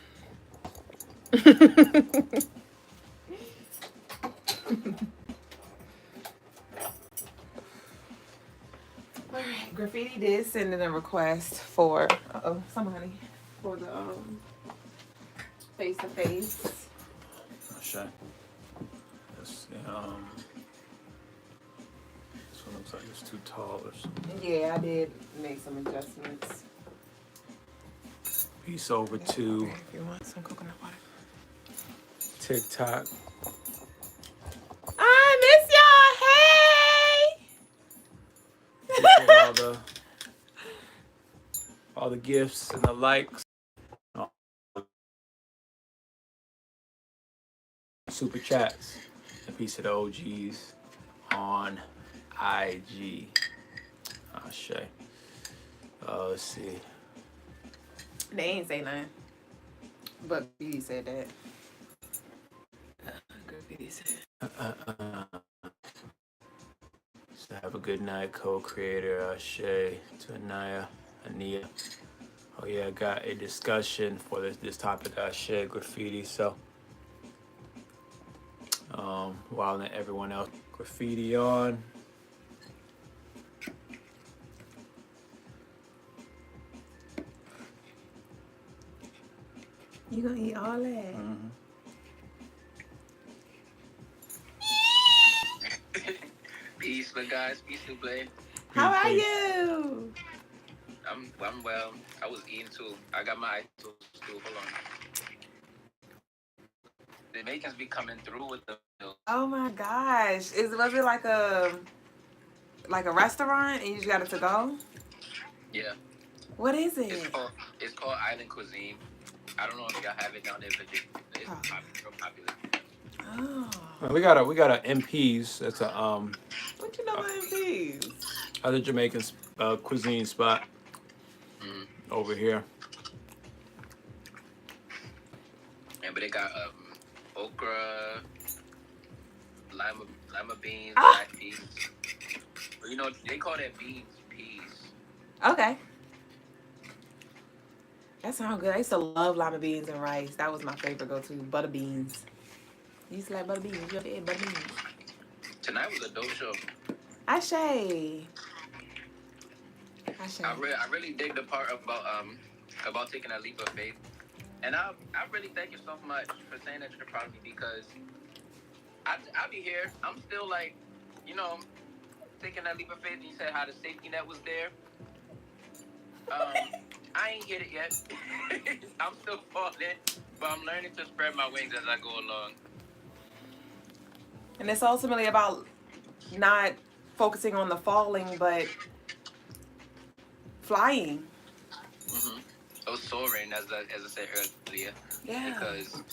Alright, Graffiti did send in a request for somebody for the face to face. Sure. This one looks like it's too tall or something. Yeah, I did make some adjustments. Piece over to if you want some coconut water. TikTok. I miss y'all. Hey. all the gifts and the likes. Super chats. A piece of the OGs on IG. Ashe. Let's see. They ain't say nothing. But Graffiti said that. Graffiti said. So have a good night, co-creator Ashe, to Anaya, Ania. Oh yeah, I got a discussion for this topic, Ashe, graffiti. So, while everyone else graffiti on. You gonna eat all that? Mm-hmm. Peace, guys. Peace, Duüblé. How are you? I'm well. I was eating too. I got my eyes too. Hold on. The Jamaicans be coming through with the meals. Oh my gosh! Was it like a restaurant and you just got it to go? Yeah. What is it? It's called Island Cuisine. I don't know if y'all have it down there, but it's real popular. Oh. We got a MPs. That's a What you know about MPs? other Jamaican cuisine spot over here. Yeah, but they got okra, lima beans, black peas. You know they call that beans peas. Okay. That sounds good. I used to love lima beans and rice. That was my favorite go-to. Butter beans. You used to like butter beans. You ever ate butter beans? Tonight was a dope show. Ashe. I really dig the part about taking a leap of faith, and I really thank you so much for saying that you're proud of me because I be here. I'm still like, taking that leap of faith. And you said how the safety net was there. I ain't hit it yet. I'm still falling, but I'm learning to spread my wings as I go along. And it's ultimately about not focusing on the falling, but flying. Mm-hmm. Oh, soaring, as I said earlier. Yeah. Because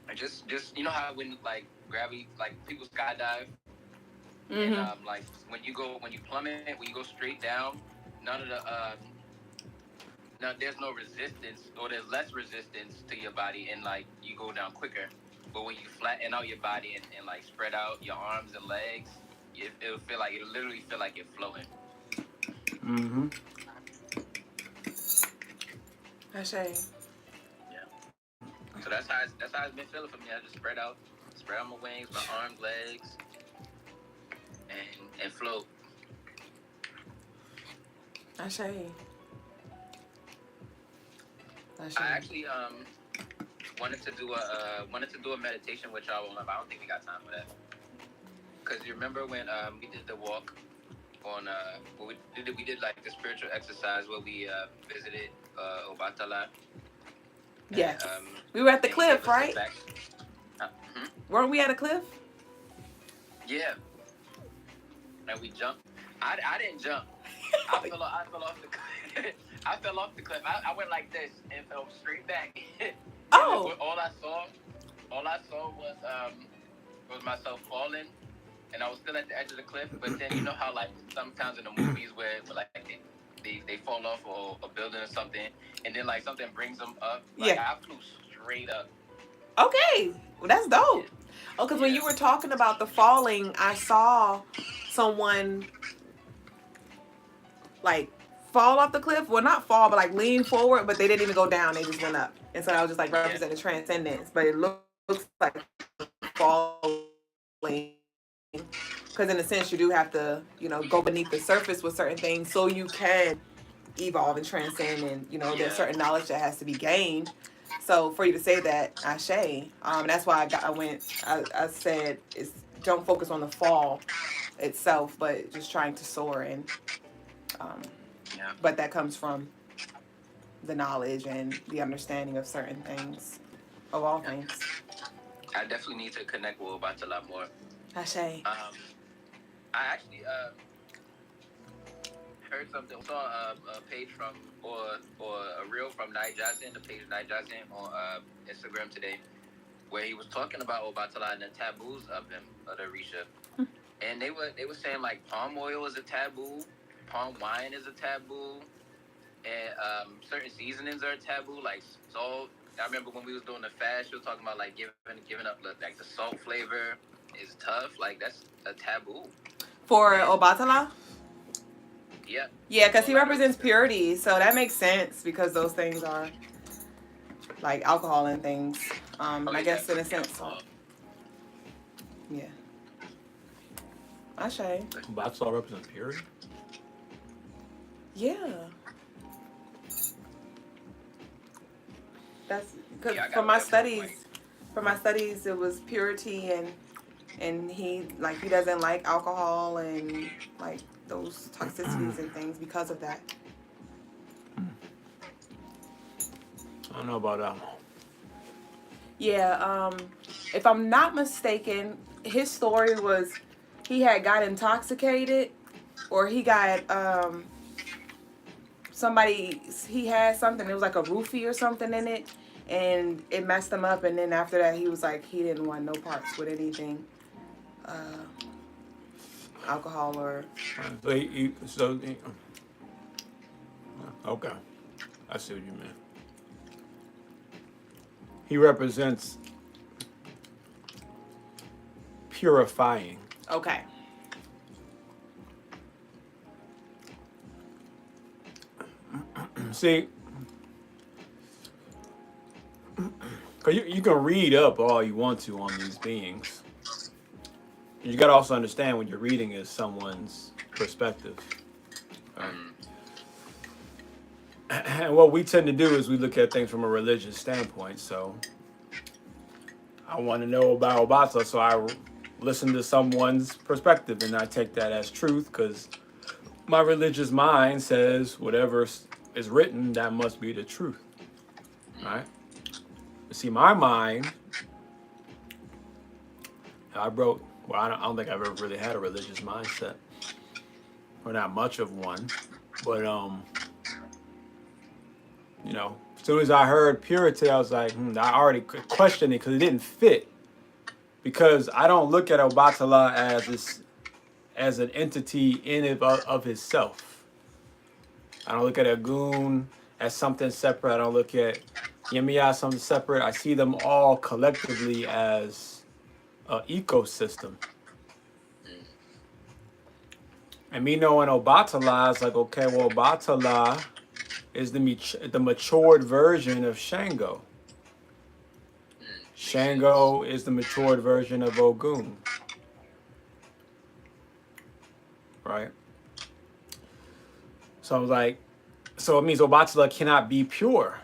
I just you know how when like gravity, like people skydive, and like when you plummet, when you go straight down, none of the now there's no resistance, or there's less resistance to your body, and like you go down quicker. But when you flatten out your body and like spread out your arms and legs, it'll literally feel like you're floating. Mm-hmm. Ashe. Yeah. So that's how it's been feeling for me. I just spread out my wings, my arms, legs, and float. Ashe. Ashe. I actually wanted to do a meditation with y'all, but I don't think we got time for that. Cause you remember when we did the walk on we did like the spiritual exercise where we visited Obatala. Yes. And, we were at the cliff, right? Weren't we at a cliff? Yeah. And we jumped. I didn't jump. I fell off the cliff. I fell off the cliff. I went like this and fell straight back. Oh. All I saw was myself falling, and I was still at the edge of the cliff. But then you know how like sometimes in the movies where like they fall off a building or something, and then like something brings them up. Like, yeah. I flew straight up. Okay, well that's dope. Oh, because when you were talking about the falling, I saw someone like fall off the cliff. Well, not fall, but like lean forward, but they didn't even go down. They just went up. And so I was just like representing transcendence. But it looks like falling. Because in a sense, you do have to, go beneath the surface with certain things so you can evolve and transcend. And, there's certain knowledge that has to be gained. So for you to say that, Ashe, that's why I said don't focus on the fall itself, but just trying to soar. And but that comes from the knowledge and the understanding of certain things, of all things. I definitely need to connect with Obata a lot more. Ashe. I actually heard something, saw a page from or a reel from Night Jackson, the page Night Jackson on Instagram today, where he was talking about Obatala and the taboos of the Orisha. And they were saying like palm oil is a taboo, palm wine is a taboo, and certain seasonings are a taboo, like salt. I remember when we was doing the fast, she was talking about like giving up like the salt flavor is tough. Like that's a taboo. For Obatala? Yeah. Yeah, because he represents purity, so that makes sense because those things are like alcohol and things. I guess in a sense. Yeah. Ashe. Obatala represents purity? Yeah. That's because for my studies, it was purity and he doesn't like alcohol and like those toxicities and things because of that. I don't know about that one. Yeah, if I'm not mistaken, his story was he had got intoxicated or he got he had something, it was like a roofie or something in it, and it messed him up, and then after that he was like he didn't want no parts with anything alcohol or okay, I see what you mean. He represents purifying. Okay. See, because you can read up all you want to on these beings. You got to also understand when you're reading is someone's perspective. And what we tend to do is we look at things from a religious standpoint. So I want to know about Obata, so I listen to someone's perspective, and I take that as truth because my religious mind says whatever is written, that must be the truth. Right? See, my mind, I don't think I've ever really had a religious mindset, or not much of one, but as soon as I heard purity, I was like, I already questioned it because it didn't fit. Because I don't look at Obatala as an entity in and of itself. I don't look at Agun as something separate. I don't look at Yemiya as something separate. I see them all collectively as an ecosystem. And me knowing Obatala is like, okay, well, Obatala is the matured version of Shango. Shango is the matured version of Ogun. right? So I was like, so it means Obatala cannot be pure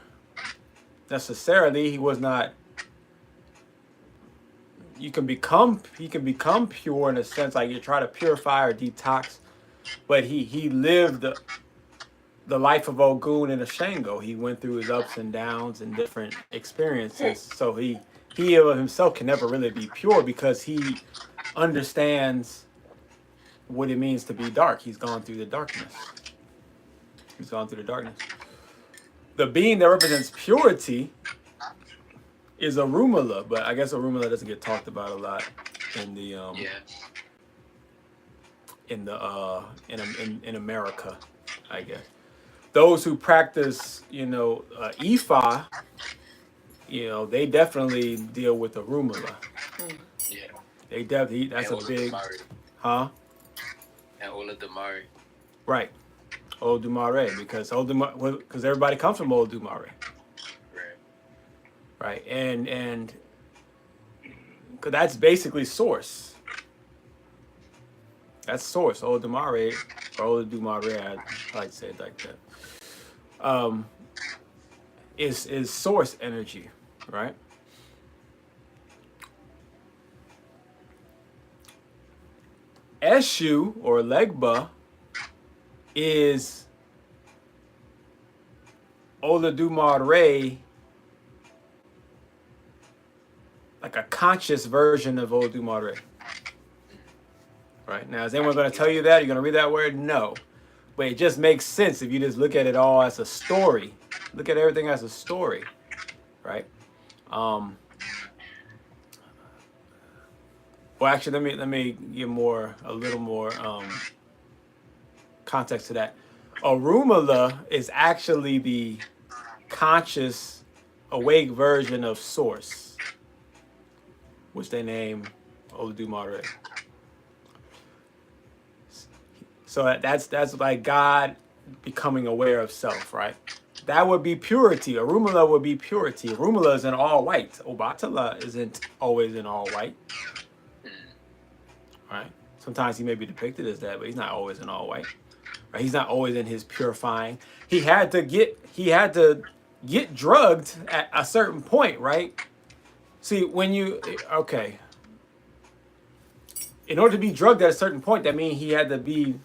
necessarily. He was not. He can become pure in a sense, like you try to purify or detox, but he lived the life of Ogun and Ashango. He went through his ups and downs and different experiences. So he of himself can never really be pure because he understands what it means to be dark. He's gone through the darkness. He's gone through the darkness. The being that represents purity is Arumala, but I guess Arumala doesn't get talked about a lot in the in America, I guess. Those who practice, Ifa, they definitely deal with Arumala. Yeah. They definitely, that's and a big, Damari. huh? And Ola Damari. Right. Odumare, because everybody comes from Odumare. Right, and cause that's basically source. That's source. Odumare or Odumare, I like to say it like that. Is source energy, right? Eshu or Legba is Olodumare, like a conscious version of Olodumare. Right? Now, is anyone going to tell you that? You're going to read that word? No. But it just makes sense if you just look at it all as a story. Look at everything as a story. Right? Well, actually, let me give a little more context to that. Arumala is actually the conscious, awake version of Source, which they name Olodumare. So that's like God becoming aware of self, right? That would be purity. Arumala would be purity. Arumala is in all white. Obatala isn't always in all white. Right? Sometimes he may be depicted as that, but he's not always in all white. Right? He's not always in his purifying. He had to get drugged at a certain point, right? See, in order to be drugged at a certain point, that means he had to be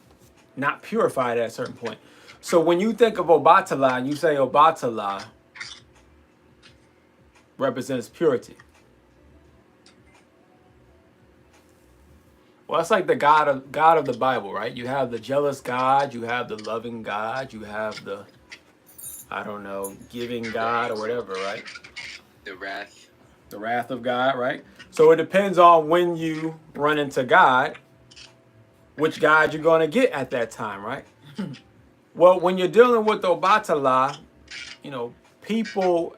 not purified at a certain point. So when you think of Obatala and you say Obatala represents purity. Well, it's like the God of the Bible, right? You have the jealous God, you have the loving God, you have the, giving God or whatever, right? The wrath. The wrath of God, right? So it depends on when you run into God, which God you're going to get at that time, right? Well, when you're dealing with Obatala, people,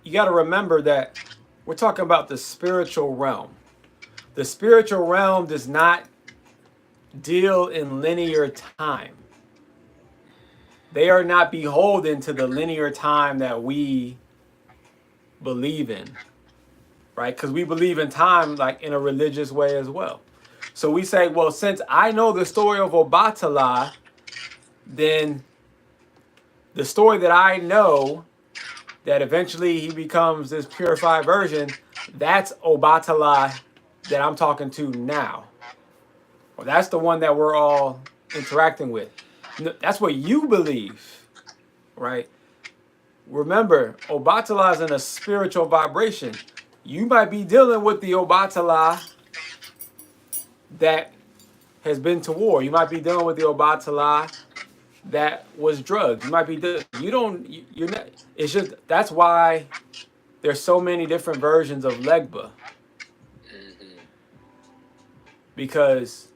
you got to remember that we're talking about the spiritual realm. The spiritual realm does not deal in linear time. They are not beholden to the linear time that we believe in, right? Because we believe in time like in a religious way as well. So we say, well, since I know the story of Obatala, then the story that I know that eventually he becomes this purified version, that's Obatala that I'm talking to now. Well, that's the one that we're all interacting with. That's what you believe, right? Remember, Obatala is in a spiritual vibration. You might be dealing with the Obatala that has been to war. You might be dealing with the Obatala that was drugged. You might be you're not, it's just, that's why there's so many different versions of Legba. Because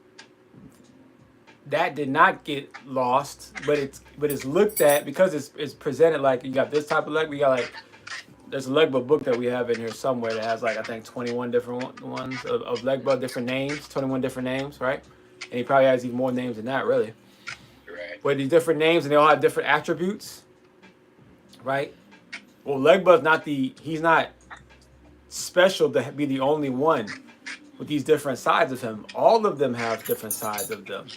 that did not get lost, but it's looked at, because it's presented like you got this type of Legba. We got there's a Legba book that we have in here somewhere that has I think 21 different ones of Legba, different names, 21 different names, right? And he probably has even more names than that, really. Right. But these different names, and they all have different attributes, right? Well, Legba's he's not special to be the only one with these different sides of him. All of them have different sides of them.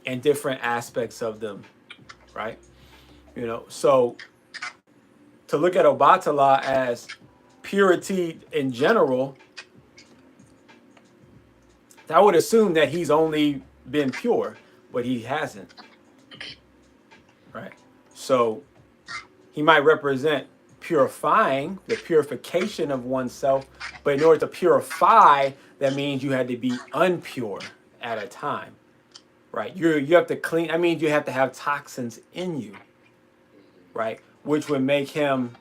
and different aspects of them, right? You know, so to look at Obatala as purity in general, that would assume that he's only been pure, but he hasn't, right? So he might represent purifying, the purification of oneself, but in order to purify, that means you had to be unpure at a time, right? You have to clean. That means you have to have toxins in you, right? Which would make him,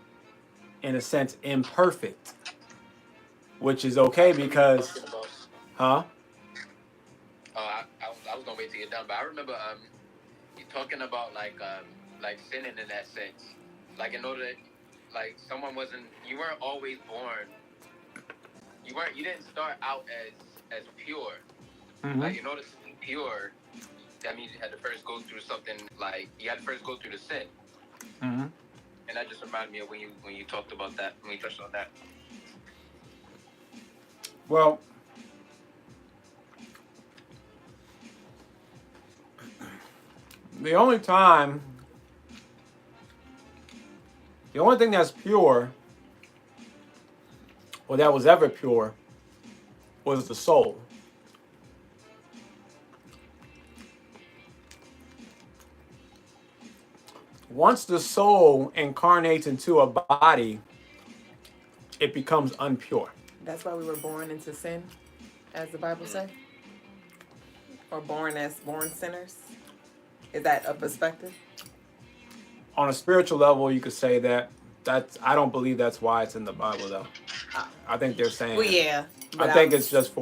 in a sense, imperfect, which is okay because, huh? I was gonna wait till you're done, but I remember you talking about like sinning in that sense, like in order, like someone wasn't, you weren't always born, you didn't start out as pure. Mm-hmm. Like in order to be pure, that means you had to first go through something, like you had to first go through the sin. Mm-hmm. And that just reminded me of when you talked about that, when you touched on that. Well, the only thing that's pure, or that was ever pure, was the soul. Once the soul incarnates into a body, it becomes unpure. That's why we were born into sin, as the Bible says? Or born sinners? Is that a perspective? On a spiritual level, you could say that. I don't believe that's why it's in the Bible, though. I think they're saying. Well, yeah. I think it's just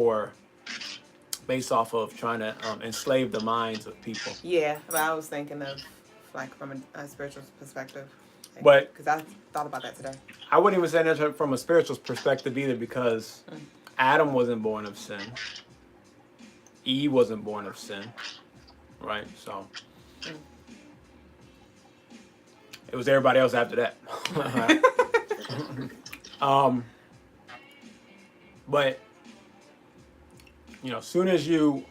based off of trying to enslave the minds of people. Yeah, but I was thinking of like from a spiritual perspective. But because I thought about that today. I wouldn't even say that from a spiritual perspective either, because Adam wasn't born of sin. Eve wasn't born of sin, right? So it was everybody else after that. But you know, as soon as you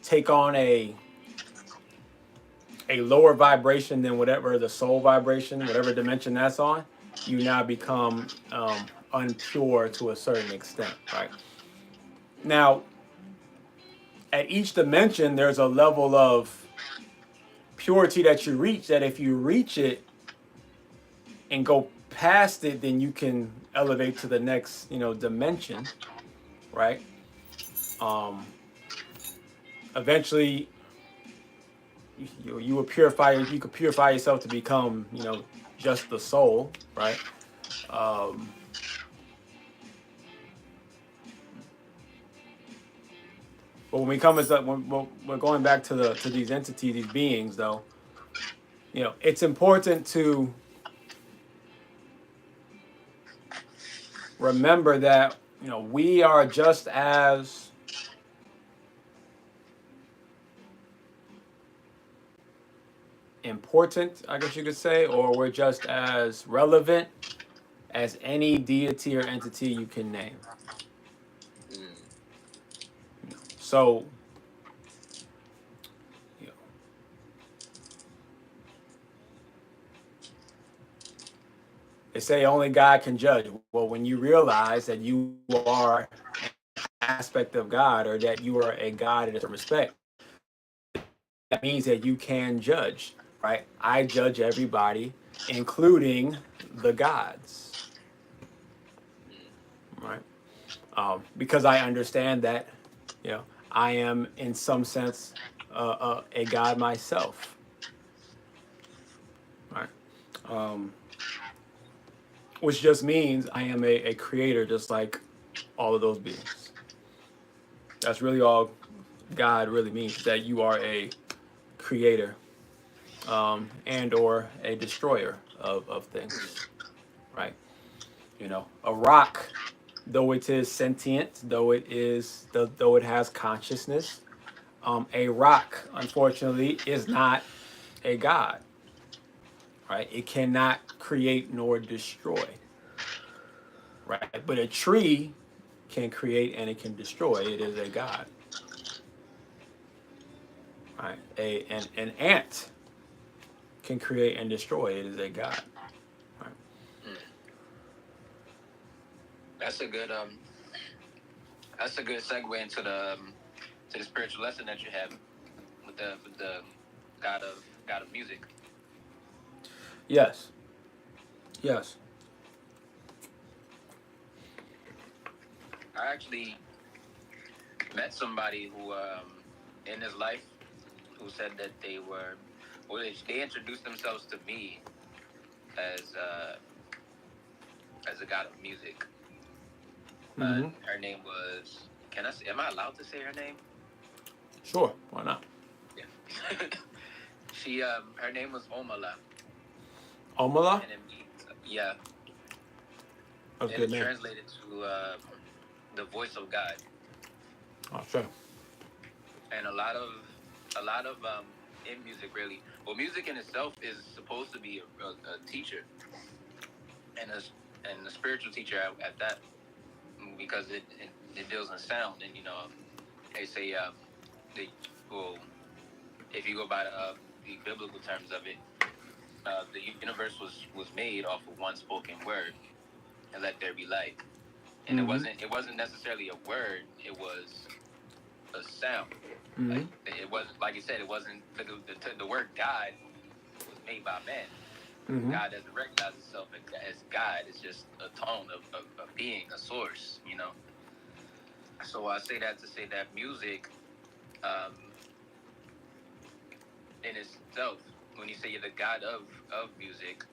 take on a lower vibration than whatever the soul vibration, whatever dimension that's on, you now become unpure to a certain extent, right? Now, at each dimension, there's a level of purity that you reach, that if you reach it and go past it, then you can elevate to the next, dimension, right? Eventually, you will purify. You could purify yourself to become, just the soul, right? But when we come when we're going back to these entities, these beings, though, it's important to remember that we are just as important, I guess you could say, or we're just as relevant as any deity or entity you can name. So, they say only God can judge. Well, when you realize that you are an aspect of God, or that you are a God in a respect, that means that you can judge, right? I judge everybody, including the gods, right? Because I understand that, I am in some sense a God myself, right? Which just means I am a creator, just like all of those beings. That's really all God really means, that you are a creator and or a destroyer of things, right? A rock, though it is sentient, though it has consciousness, a rock, unfortunately, is not a god, right? It cannot create nor destroy, right? But a tree can create and it can destroy. It is a god. Right? An ant can create and destroy. It is a god. Right? That's a good segue into the spiritual lesson that you have with the God of music. Yes. Yes. I actually met somebody who in his life who said that they introduced themselves to me as a god of music. Mm-hmm. Her name was. Am I allowed to say her name? Sure. Why not? Yeah. She her name was Omala. Omala? And it means yeah. That's and good it's name. translated to the voice of God. Oh, sure. And a lot of in music really. Well, music in itself is supposed to be a teacher and a spiritual teacher at that, because it deals in sound. And they say if you go by the biblical terms of it, the universe was made off of one spoken word, and let there be light. And Mm-hmm. it wasn't necessarily a word; it was a sound. Mm-hmm. Like it wasn't, like you said, it wasn't the word God was made by man. Mm-hmm. God doesn't recognize itself as God. It's just a tone of being, a source. So I say that to say that music, in itself, when you say you're the God of music,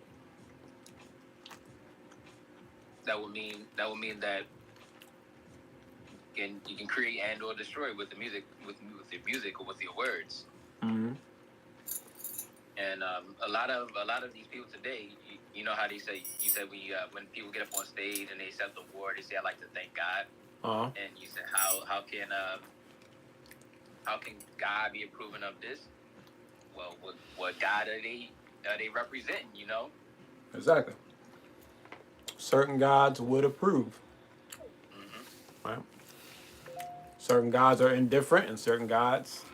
that will mean that you can create and or destroy with the music, with your music or with your words. Mm-hmm. And a lot of these people today, you know how they say, you said when people get up on stage and they accept the award, they say, "I like to thank God." Uh-huh. And you said, how can God be approving of this? Well, what God are they representing? Exactly. Certain gods would approve. Mm-hmm. Right? Certain gods are indifferent, and certain gods,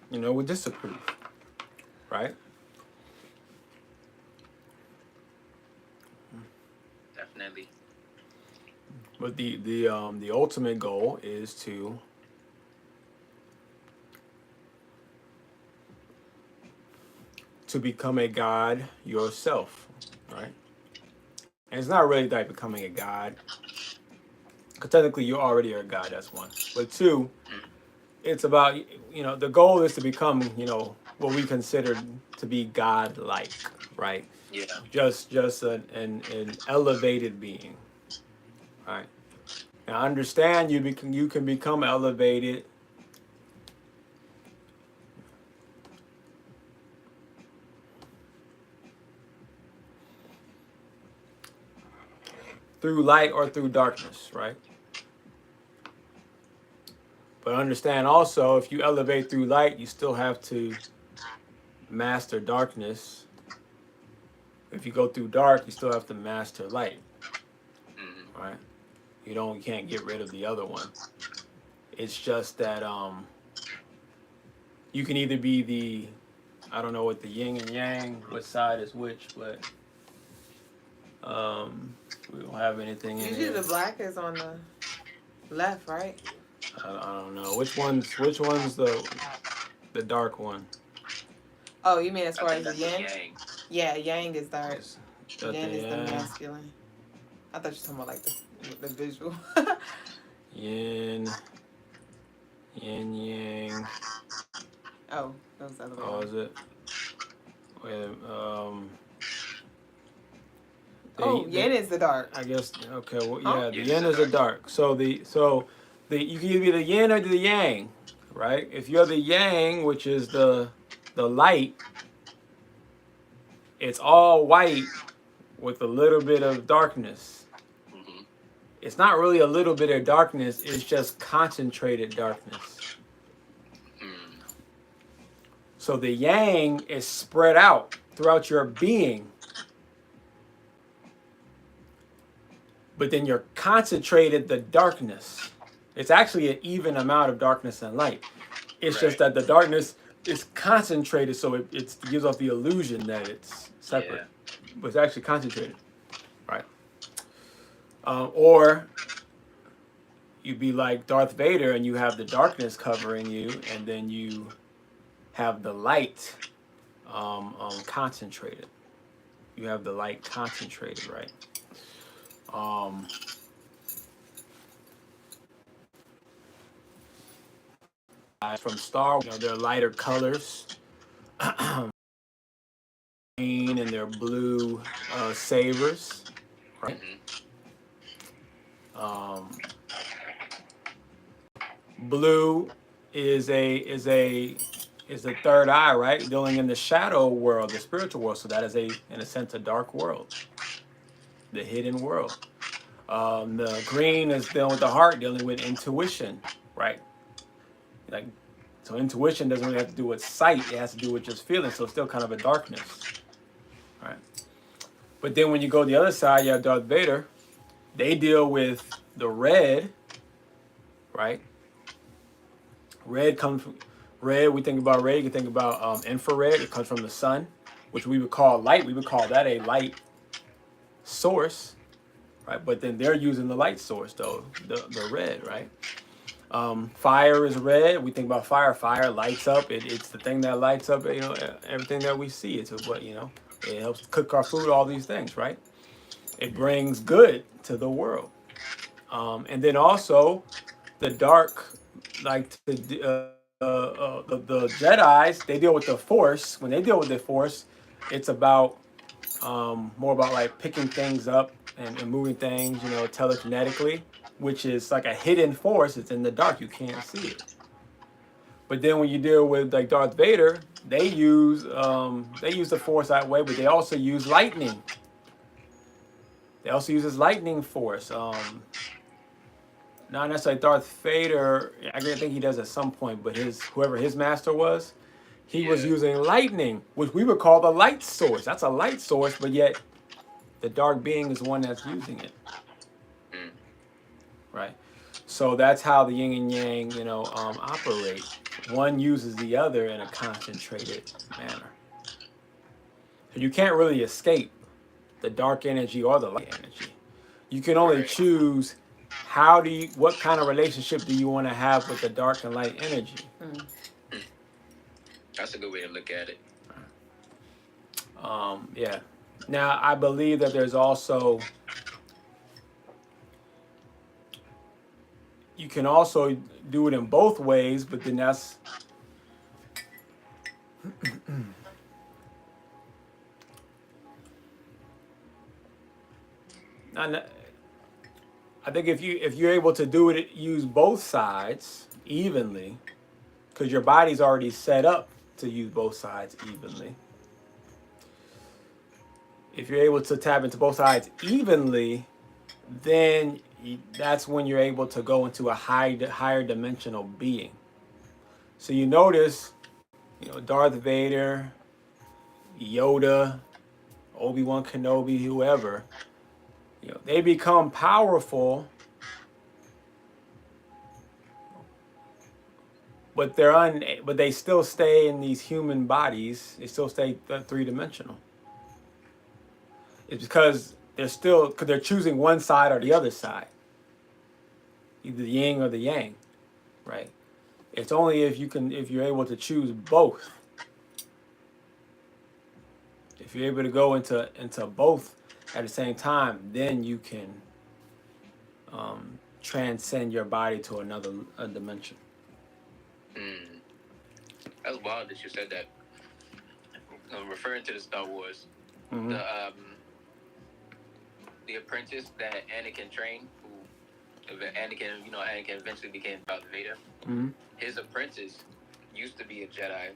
would disapprove. Right? Definitely. But the ultimate goal is to become a god yourself, right? And it's not really like becoming a god, because technically you already are a god. That's one. But two, it's about the goal is to become what we consider to be god-like, right? Yeah. Just an elevated being, right? Now understand you can become elevated through light or through darkness, right? But understand also, if you elevate through light, you still have to master darkness. If you go through dark, you still have to master light, right? You can't get rid of the other one. It's just that you can either be I don't know what the yin and yang, what side is which, but we don't have anything in Usually here. the black is on the left, right? I don't know which one's the dark one. Oh, you mean as far as the yin? Yang. Yeah, yang is dark. Yin is the yang. masculine. I thought you were talking about like the visual. Yin yang. Oh, that was the other way. Oh, is it? Wait, yin is the dark. I guess okay. Well, Huh? yeah, the yin is the dark. So you can either be the yin or the yang, right? If you're the yang, which is the light, it's all white with a little bit of darkness. Mm-hmm. It's not really a little bit of darkness. It's just concentrated darkness. So the yang is spread out throughout your being. But then you're concentrated the darkness. It's actually an even amount of darkness and light. It's just that the darkness it's concentrated, so it gives off the illusion that it's separate, but it's actually concentrated, right? Or you'd be like Darth Vader, and you have the darkness covering you, and then you have the light concentrated. You have the light concentrated, right? From Star Wars, they're lighter colors, green and their blue sabers, right? Blue is the third eye, right? Dealing in the shadow world, the spiritual world. So that is in a sense, a dark world, the hidden world. The green is dealing with the heart, dealing with intuition, right? Like, so intuition doesn't really have to do with sight; it has to do with just feeling. So it's still kind of a darkness, right? But then when you go the other side, you have Darth Vader. They deal with the red, right? Red comes from red. We think about red. You can think about infrared. It comes from the sun, which we would call light. We would call that a light source, right? But then they're using the light source, though, the red, right? Fire is red. We think about fire. Fire lights up. It's the thing that lights up, everything that we see. It's what, it helps cook our food, all these things, right? It brings good to the world. And then also the dark, like the Jedis, they deal with the Force. When they deal with the Force, it's about more about like picking things up and moving things, telekinetically, which is like a hidden force. It's in the dark. You can't see it. But then when you deal with like Darth Vader, they use the Force that way, but they also use lightning. They also use this lightning force. Not necessarily Darth Vader. I think he does at some point, but whoever his master was, he was using lightning, which we would call the light source. That's a light source, but yet the dark being is the one that's using it. Right? So that's how the yin and yang, operate. One uses the other in a concentrated manner. So you can't really escape the dark energy or the light energy. You can only choose what kind of relationship do you want to have with the dark and light energy. That's a good way to look at it. Yeah. Now, I believe that there's also, you can also do it in both ways, but then that's, I think if you're able to do it, use both sides evenly, because your body's already set up to use both sides evenly. If you're able to tap into both sides evenly, then that's when you're able to go into a higher dimensional being. So you notice, Darth Vader, Yoda, Obi-Wan Kenobi, whoever, they become powerful, but but they still stay in these human bodies. They still stay three-dimensional. It's because they're choosing one side or the other side, either the yin or the yang, right? It's only if you're able to choose both. If you're able to go into both at the same time, then you can transcend your body to another dimension. That's wild that you said that. Referring to the Star Wars, the apprentice that Anakin trained, Anakin eventually became Darth Vader. His apprentice used to be a Jedi,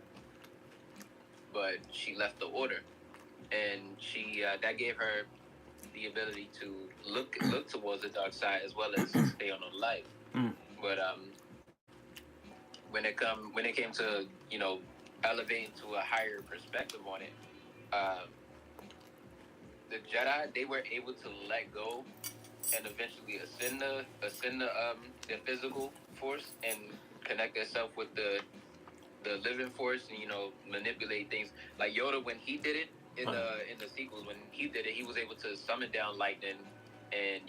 but she left the Order, and she that gave her the ability to look towards the dark side as well as stay on the light. But when it came to elevating to a higher perspective on it, the Jedi, they were able to let go and eventually ascend the physical force and connect themselves with the the living force and manipulate things. Like Yoda, when he did it in the sequels, when he did it, he was able to summon down lightning and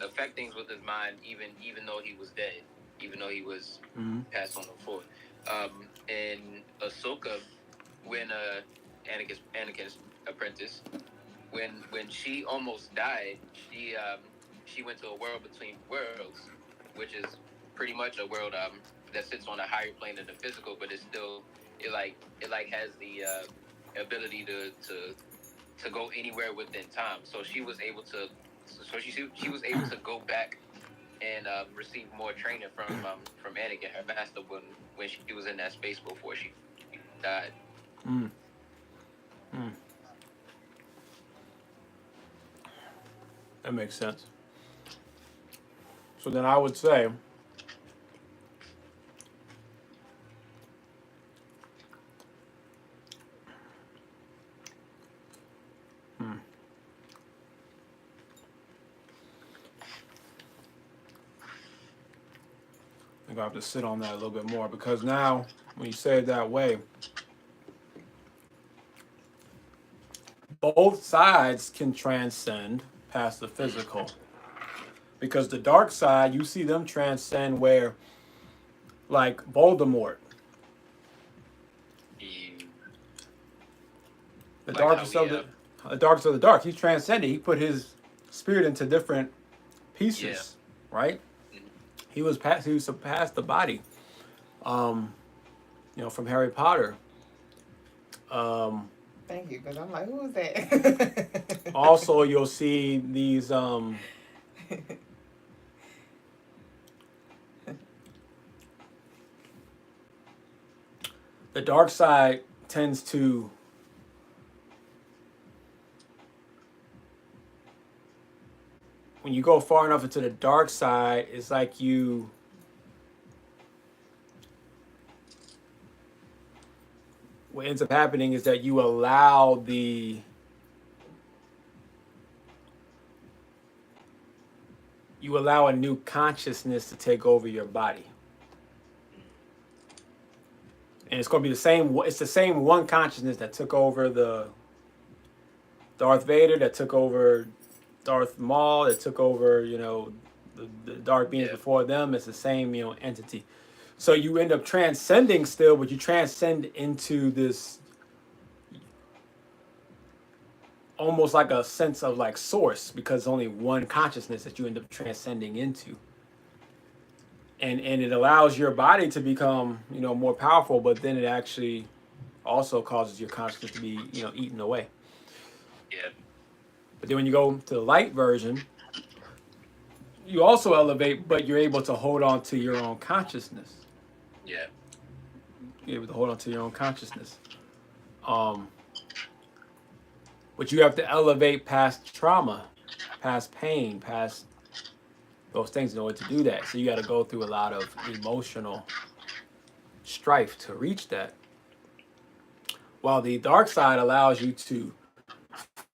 affect things with his mind, even though he was dead, even though he was passed on the floor. And Ahsoka, when Anakin's apprentice, when she almost died, she went to a world between worlds, which is pretty much a world that sits on a higher plane than the physical, but it's still it has the ability to go anywhere within time. So she was able to go back and receive more training from Anakin, her master, when she was in that space before she died. Mm. Mm. That makes sense. So then I would say, I have to sit on that a little bit more, because now when you say it that way, both sides can transcend past the physical. Because the dark side, you see them transcend where, like Voldemort, the darkest of the dark, he's transcended. He put his spirit into different pieces, right? He surpassed the body. From Harry Potter. Thank you, because I'm like, who is that? Also, you'll see these the dark side tends to when you go far enough into the dark side, it's like what ends up happening is that you allow a new consciousness to take over your body. And it's going to be the same one consciousness that took over the Darth Vader, that took over Darth Maul, that took over, the dark beings before them. It's the same, entity. So you end up transcending still, but you transcend into this almost like a sense of like source, because it's only one consciousness that you end up transcending into. And it allows your body to become, more powerful, but then it actually also causes your consciousness to be, eaten away. Yeah. But then when you go to the light version, you also elevate, but you're able to hold on to your own consciousness. Yeah. You're able to hold on to your own consciousness. But you have to elevate past trauma, past pain, past those things in order to do that. So you got to go through a lot of emotional strife to reach that. While the dark side allows you to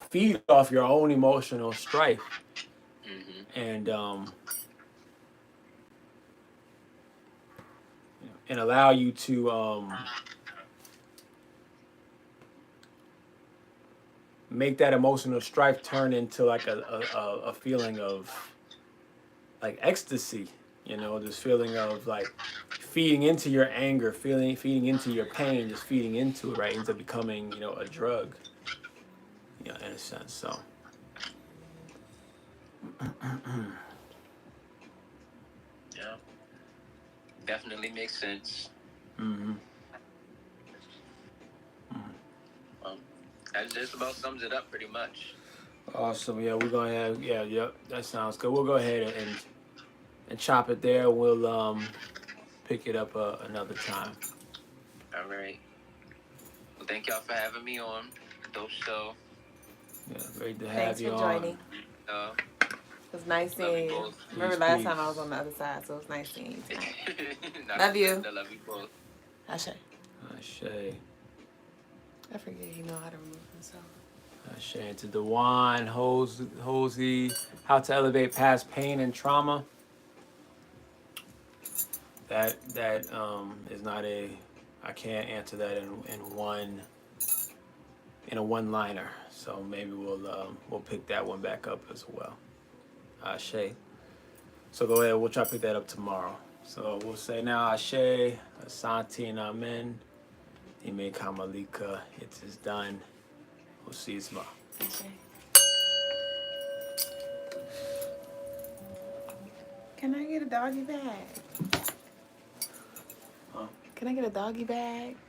feed off your own emotional strife, and allow you to make that emotional strife turn into like a feeling of like ecstasy, this feeling of like feeding into your anger, feeding into your pain, just feeding into it, right? It ends up becoming, a drug, in a sense. So yeah, definitely makes sense. That just about sums it up pretty much. Awesome. Yeah, we're gonna have that sounds good. We'll go ahead and chop it there. We'll pick it up another time. All right. Well, thank y'all for having me on. Dope show. Yeah, great to have Thanks you for on. joining. It was nice seeing you. Remember last time I was on the other side, so it was nice seeing you tonight. Love you. I love you both. Ashe. I forget he know how to remove himself. Ashe. To Dewan, Hosey, how to elevate past pain and trauma. That is not a I can't answer that in a one-liner. So maybe we'll pick that one back up as well. Ashe. So go ahead. We'll try to pick that up tomorrow. So we'll say now Ashe, Asante, and Amen. Ime Kamalika. It is done. We'll see you tomorrow. Okay. Can I get a doggy bag? Huh? Can I get a doggy bag?